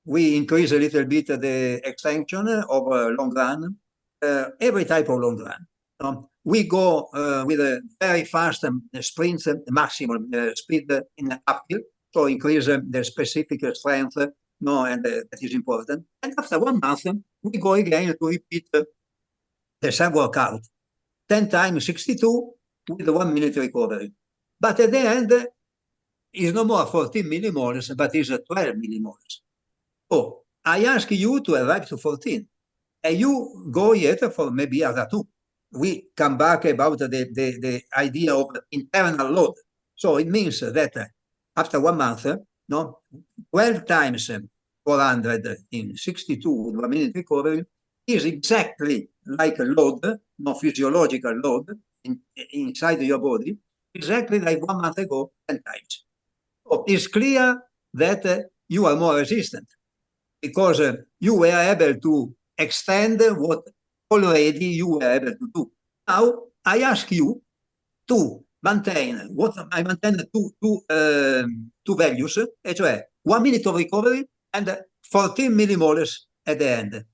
We increase a little bit the extension of long run, every type of long run. We go with a very fast sprint, maximum speed in uphill, so increase the specific strength, and that is important. And after 1 month, we go again to repeat the same workout, 10 times 62 with 1 minute recovery. But at the end, it's no more 14 millimoles, but it's 12 millimoles. So I ask you to arrive to 14, and you go yet for maybe other 2. We come back about the idea of internal load. So it means that after 1 month, 12 times 400 in 62 with 1 minute recovery is exactly like a load, physiological load inside your body, exactly like 1 month ago, 10 times. So it's clear that you are more resistant, because you were able to extend what already you were able to do. Now, I ask you to maintain what I maintain two values, e cioè 1 minute of recovery and 14 millimolars at the end.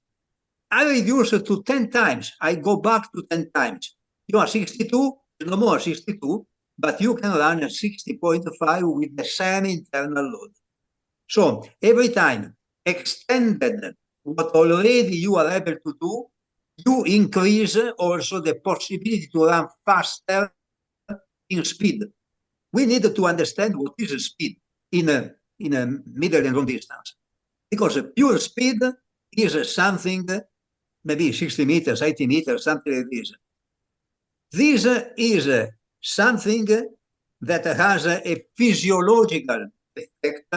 I reduce it to 10 times. I go back to 10 times. You are 62, no more 62, but you can run at 60.5 with the same internal load. So every time extended what already you are able to do, you increase also the possibility to run faster in speed. We need to understand what is speed in a middle and long distance, because pure speed is something, maybe 60 meters, 80 meters, something like this. This is something that has a physiological effect,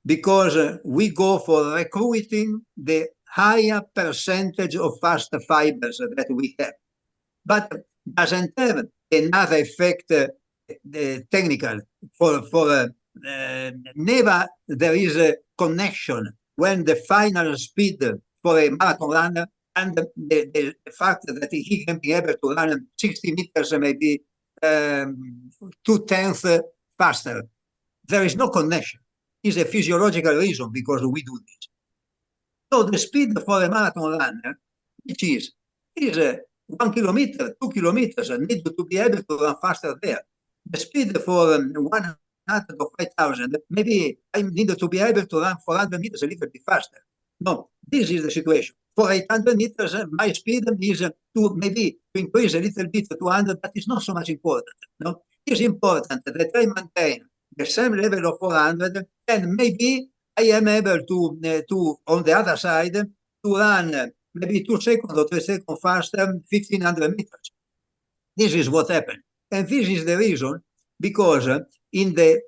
because we go for recruiting the higher percentage of fast fibers that we have, but doesn't have another effect, technical. Never there is a connection when the final speed for a marathon runner and the fact that he can be able to run 60 meters, maybe 2/10 faster. There is no connection. It's a physiological reason because we do this. So the speed for a marathon runner, which is 1 kilometer, 2 kilometers, need to be able to run faster there. The speed for 100 or 5,000, maybe I need to be able to run 400 meters a little bit faster. No, this is the situation. For 800 meters, my speed is to maybe to increase a little bit to 200, but it's not so much important. No, it's important that I maintain the same level of 400, and maybe I am able to on the other side, to run maybe 2 seconds or 3 seconds faster, 1,500 meters. This is what happened. And this is the reason, because in the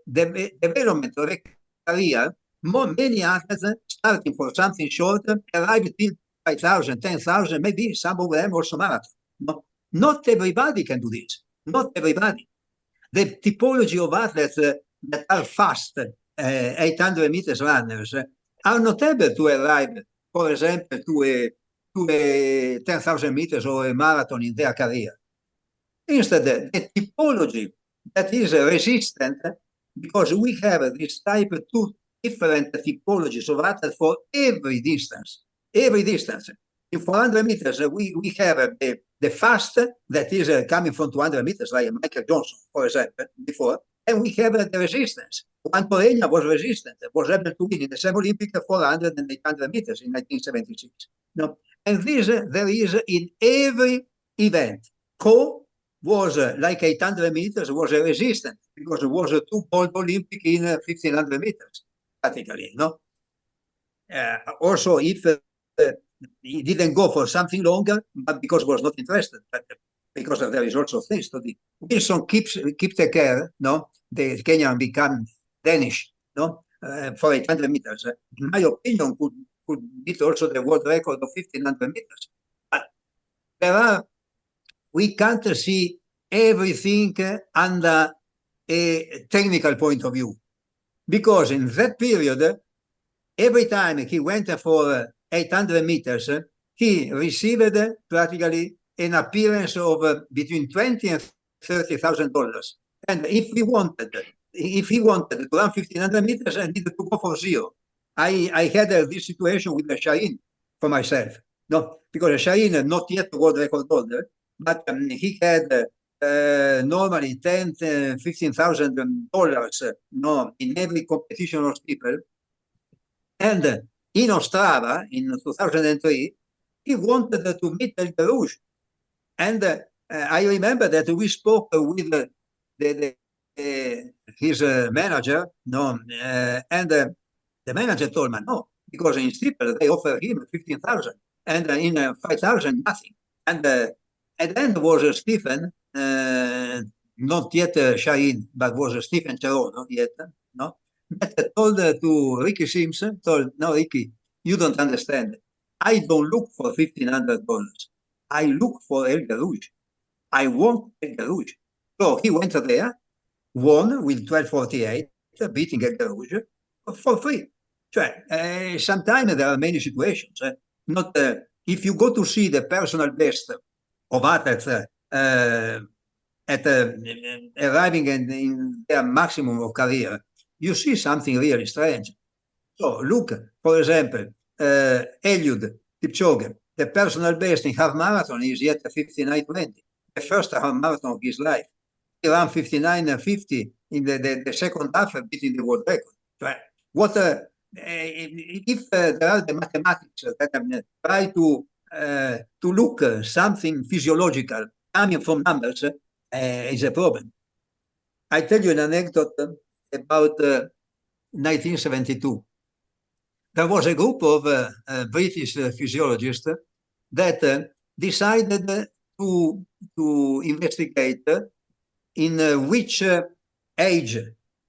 development of a career, many athletes starting for something short arrive till 5,000, 10,000, maybe some of them also marathon. No, not everybody can do this. Not everybody. The typology of athletes that are fast 800 meters runners are not able to arrive, for example, to a 10,000 meters or a marathon in their career. Instead, the typology that is resistant, because we have this type of 2 different typologies of athletes for every distance. Every distance. In 400 meters, we have the fast that is coming from 200 meters, like Michael Johnson, for example, before. And we have the resistance. Juan Torreña was resistant, was able to win in the same Olympic 400 and 800 meters in 1976. No? And this there is in every event. Co was like 800 meters, was a resistant, because it was a 2-gold Olympic in 1,500 meters, practically. No? Also, if he didn't go for something longer, but because he was not interested, but because there is also things to do. Wilson keeps the care, no? The Kenyan become Danish, no? For 800 meters. In my opinion, could beat also the world record of 1,500 meters. But we can't see everything under a technical point of view, because in that period, every time he went for 800 meters, he received practically an appearance of between $20,000 and $30,000. And if he wanted to run 1,500 meters, I needed to go for zero. I had this situation with Shaheen for myself, no, because Shaheen not yet world record holder, but he had normally $10,000, $15,000, no, in every competition or steeple. And in Ostrava in 2003, he wanted to meet El Garouche. And I remember that we spoke with his manager, no, and the manager told me no, because in steeple they offer him 15,000, and in 5,000 nothing. And then was Stephen, not yet Shaheen, but was Stephen Cherot, not yet, no. That told to Ricky Simpson, no, Ricky, you don't understand. I don't look for $1,500. I look for El Garouche. I want El Garouche. So he went there, won with 12:48, beating El Garouche for free. Cioè, sometimes there are many situations. Not if you go to see the personal best of athletes arriving in their maximum of career, you see something really strange. So look, for example, Eliud Kipchoge, the personal best in half marathon is yet 59:20, the first half marathon of his life. He ran 59:50 in the second half, beating the world record. Right? What if there are the mathematics that try to look something physiological coming from numbers is a problem. I tell you an anecdote about 1972. There was a group of British physiologists that decided to investigate in which age,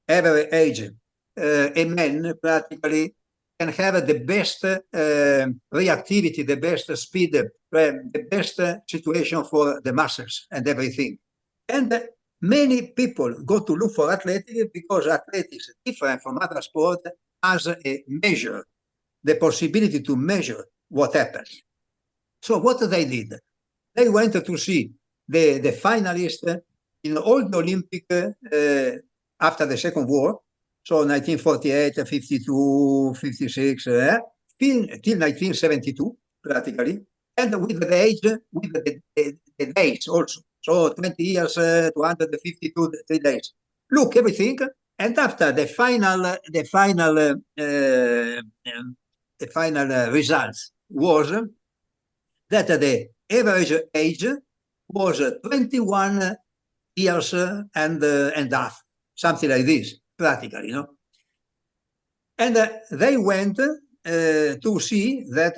average age, a man practically can have the best reactivity, the best speed, the best situation for the muscles and everything. And many people go to look for athletics because athletics, different from other sports, has a measure, the possibility to measure what happens. So what they did, they went to see the finalists in all the Olympic after the Second War, so 1948, 52, 56, till 1972, practically, and with the age, with the days also. So 20 years, 252 days. Look, everything, and after the final results was that the average age was 21 years and a half, something like this, practically, you know. And they went to see that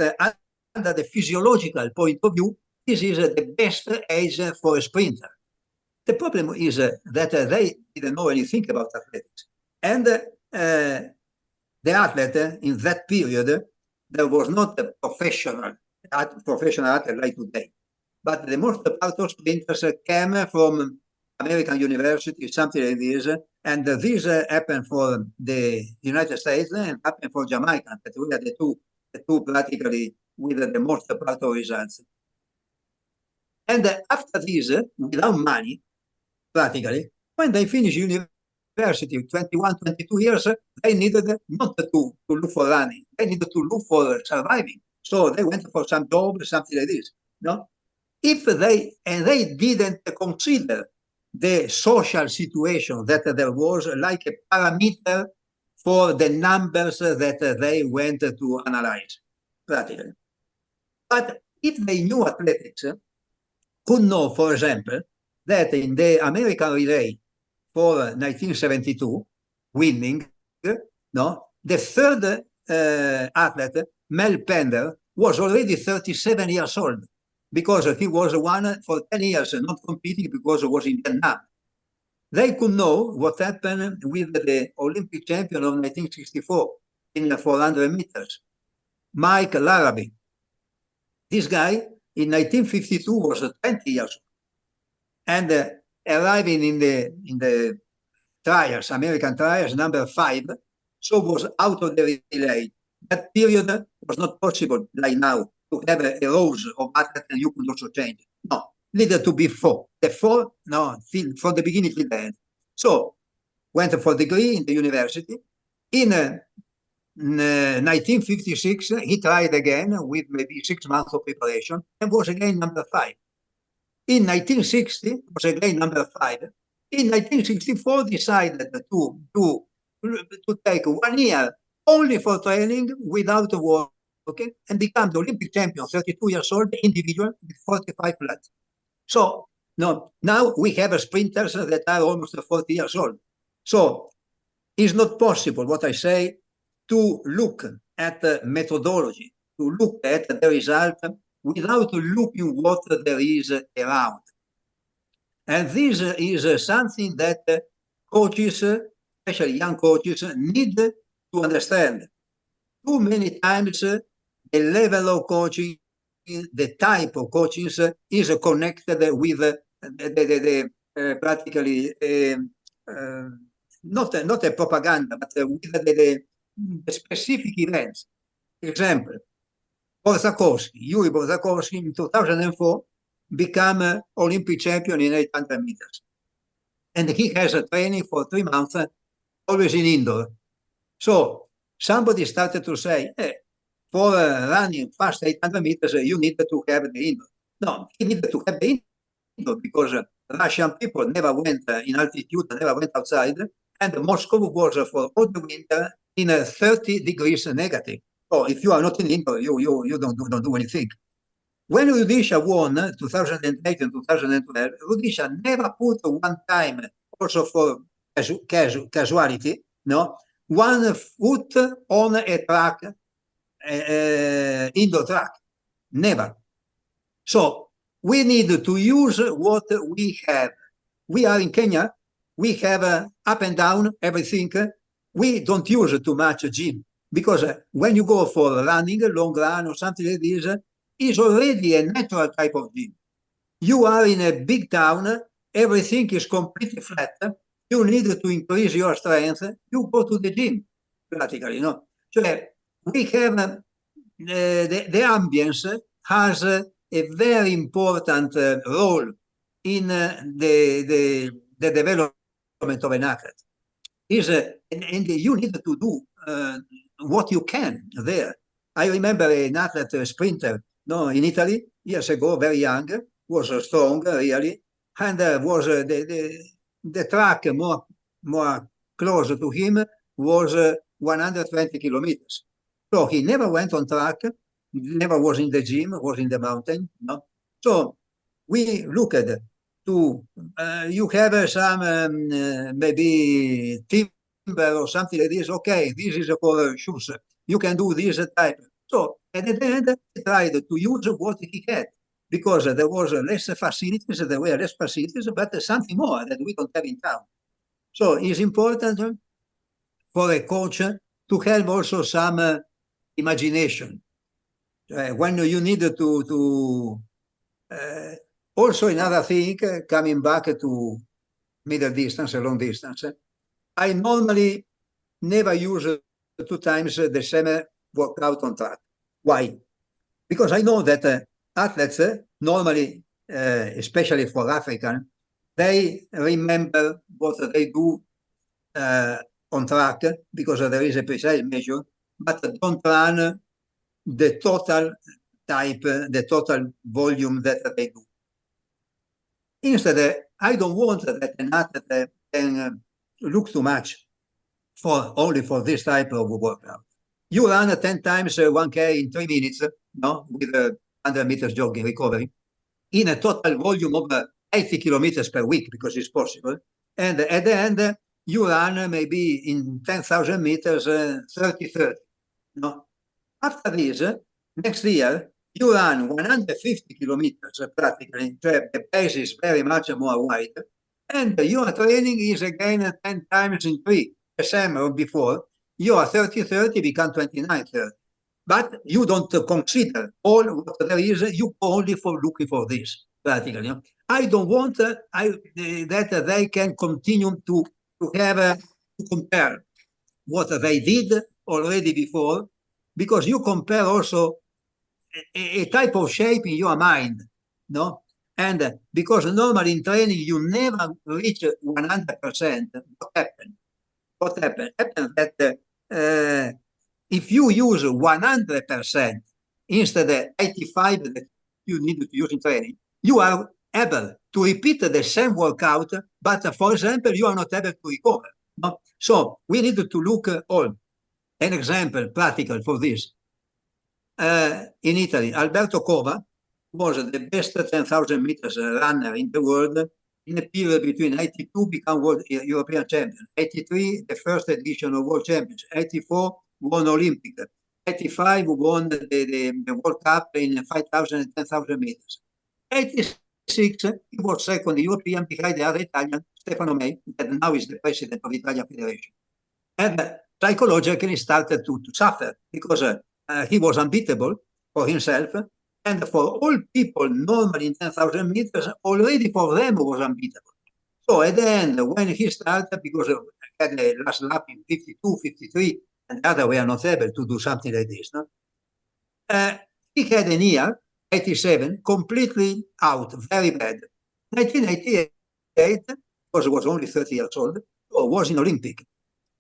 under the physiological point of view, this is the best age for a sprinter. The problem is that they didn't know anything about athletics. And the athlete in that period, there was not a professional athlete like today. But the most part of sprinters came from American university, something like this, and this happened for the United States and happened for Jamaica, that we are the two practically with the most part of results. And after this, without money, practically, when they finished university, 21, 22 years, they needed not to look for running, they needed to look for surviving. So they went for some job, something like this. No? If they didn't consider the social situation that there was like a parameter for the numbers that they went to analyze, practically. But if they knew athletics, could know, for example, that in the American relay for 1972, winning, no, the third athlete, Mel Pender, was already 37 years old because he was one for 10 years not competing because he was in Vietnam. They could know what happened with the Olympic champion of 1964 in 400 meters, Mike Larrabee. This guy in 1952 was 20 years old. And arriving in the trials, American trials, number 5, so was out of the relay. That period was not possible like now to have a rows of athletes and you could also change. No, needed to be 4. The 4, no, from the beginning till the end. So went for degree in the university. In 1956, he tried again with maybe 6 months of preparation and was again number 5. In 1960, was again number 5. In 1964, decided to take 1 year only for training without working and become the Olympic champion, 32 years old, individual with 45 flat. So no, now we have sprinters that are almost 40 years old. So it's not possible, what I say, to look at the methodology, to look at the result without looking what there is around. And this is something that coaches, especially young coaches, need to understand. Too many times, the level of coaching, the type of coaching is connected with the practically not a propaganda, but with the specific events. Example, Yuri Borzakovsky in 2004 became Olympic champion in 800 meters. And he has a training for 3 months, always in indoor. So somebody started to say, hey, for running fast 800 meters, you need to have the indoor. No, he needed to have the indoor because Russian people never went in altitude, never went outside. And Moscow was for all the winter in 30 degrees negative. So if you are not in indoor, you don't do anything. When Rudisha won 2008 and 2012, Rudisha never put one time, also for casualty, no, one foot on a track, indoor track. Never. So we need to use what we have. We are in Kenya. We have up and down everything. We don't use too much gym because when you go for running, a long run or something like this, is already a natural type of gym. You are in a big town, everything is completely flat. You need to increase your strength. You go to the gym, practically, no? So we have the ambience has a very important role in the development of an athlete. And you need to do what you can there. I remember an athlete, a sprinter, no, in Italy years ago, very young, was strong really, and was the track more close to him was 120 kilometers. So he never went on track, never was in the gym, was in the mountain. No? So we looked to, you have some maybe timber or something like this. Okay, this is for shoes. You can do this type. So at the end, he tried to use what he had because there was less facilities, there were less facilities, but something more that we don't have in town. So it's important for a coach to have also some imagination. When you need to also another thing, coming back to middle distance, long distance, I normally never use 2 times the same workout on track. Why? Because I know that athletes normally, especially for African, they remember what they do on track because there is a precise measure, but don't run the total type, the total volume that they do. Instead, I don't want that an athlete can look too much only for this type of workout. You run 10 times 1K in 3 minutes, no, with 100 meters jogging recovery, in a total volume of 80 kilometers per week, because it's possible. And at the end, you run maybe in 10,000 meters 30-30. No? After this, next year, you run 150 kilometers practically. The pace is very much more wide. And your training is again 10 times in 3, the same as before. Your 30-30 become 29-30. But you don't consider all what there is. You go only for looking for this, practically. I don't want that they can continue to have to compare what they did already before, because you compare also a type of shape in your mind, no? And because normally in training you never reach 100%. What happened? What happened? Happened that if you use 100% instead of 85 that you need to use in training, you are able to repeat the same workout, but for example, you are not able to recover. No? So we need to look all. An example, practical for this. In Italy, Alberto Cova was the best 10,000 meters runner in the world in a period between 82 become world European champion, 83 the first edition of World Champions, 84 won Olympic, 85 won the World Cup in 5,000 and 10,000 meters. 86 he was second European behind the other Italian, Stefano May, that now is the president of the Italian Federation. And psychologically started to suffer because he was unbeatable for himself, and for all people normally in 10,000 meters, already for them was unbeatable. So at the end, when he started, because he had the last lap in 52, 53, and the other were not able to do something like this, no? He had a year, 87, completely out, very bad. 1988 was only 30 years old, or was in Olympic.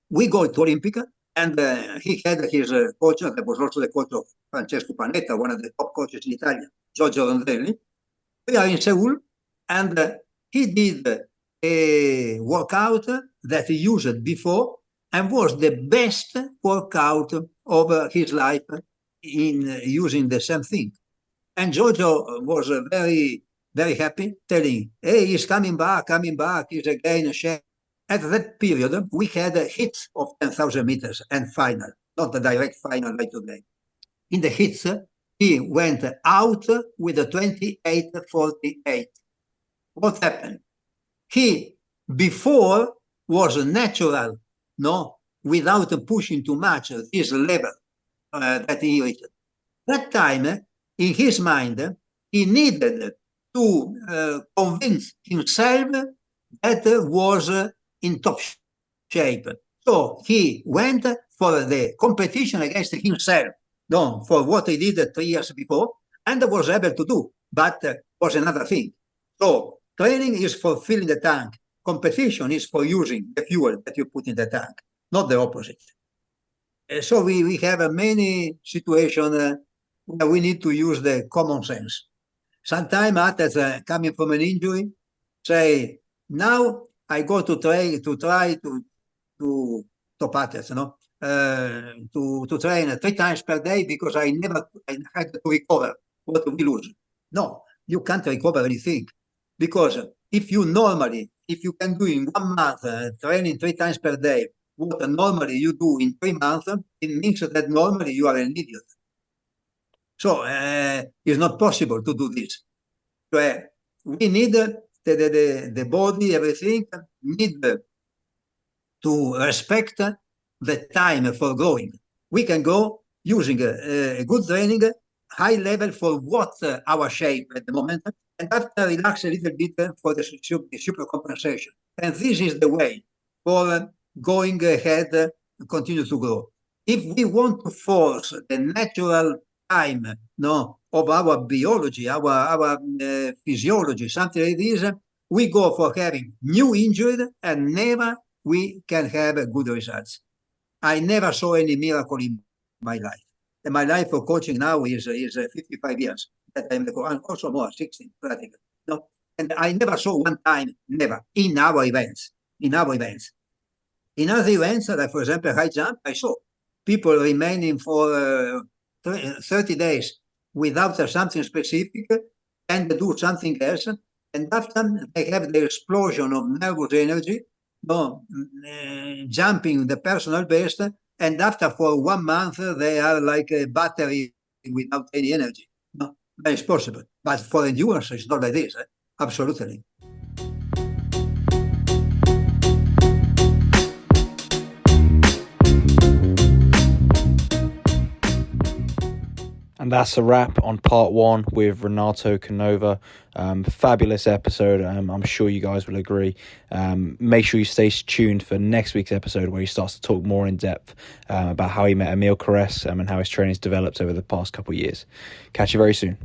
We go to Olympic, and he had his coach, that was also the coach of Francesco Panetta, one of the top coaches in Italy, Giorgio Rondelli. We are in Seoul, and he did a workout that he used before and was the best workout of his life in using the same thing. And Giorgio was very, very happy, telling, hey, he's coming back, he's again sharing. At that period, we had a hit of 10,000 meters and final, not the direct final like today. In the hits, he went out with a 28:48. What happened? He, before, was natural, no, without pushing too much his level that he reached. That time, in his mind, he needed to convince himself that was in top shape. So he went for the competition against himself, no, for what he did 3 years before, and was able to do, but was another thing. So training is for filling the tank. Competition is for using the fuel that you put in the tank, not the opposite. So we have many situations where we need to use the common sense. Sometimes athletes coming from an injury say, now I go to try to top athletes, to train 3 times per day because I had to recover what we lose. No, you can't recover anything, because if you can do in 1 month training 3 times per day what normally you do in 3 months, it means that normally you are an idiot. So it's not possible to do this. So, we need the body, everything need to respect the time for growing. We can go using a good training, high level for what our shape at the moment, and after relax a little bit for the super compensation. And this is the way for going ahead to continue to grow. If we want to force the natural time, of our biology, our physiology, something like this, we go for having new injury, and never we can have good results. I never saw any miracle in my life. And my life for coaching now is 55 years. That I'm also more, 60 practically. No, and I never saw one time, never, in our events. In other events, like for example, high jump, I saw people remaining for 30 days without something specific and do something else. And after they have the explosion of nervous energy, jumping the personal best, and after for 1 month they are like a battery without any energy. No, that is possible. But for endurance, it's not like this. Absolutely. And that's a wrap on part 1 with Renato Canova. Fabulous episode. I'm sure you guys will agree. Make sure you stay tuned for next week's episode, where he starts to talk more in depth about how he met Emil Caress and how his training's developed over the past couple of years. Catch you very soon.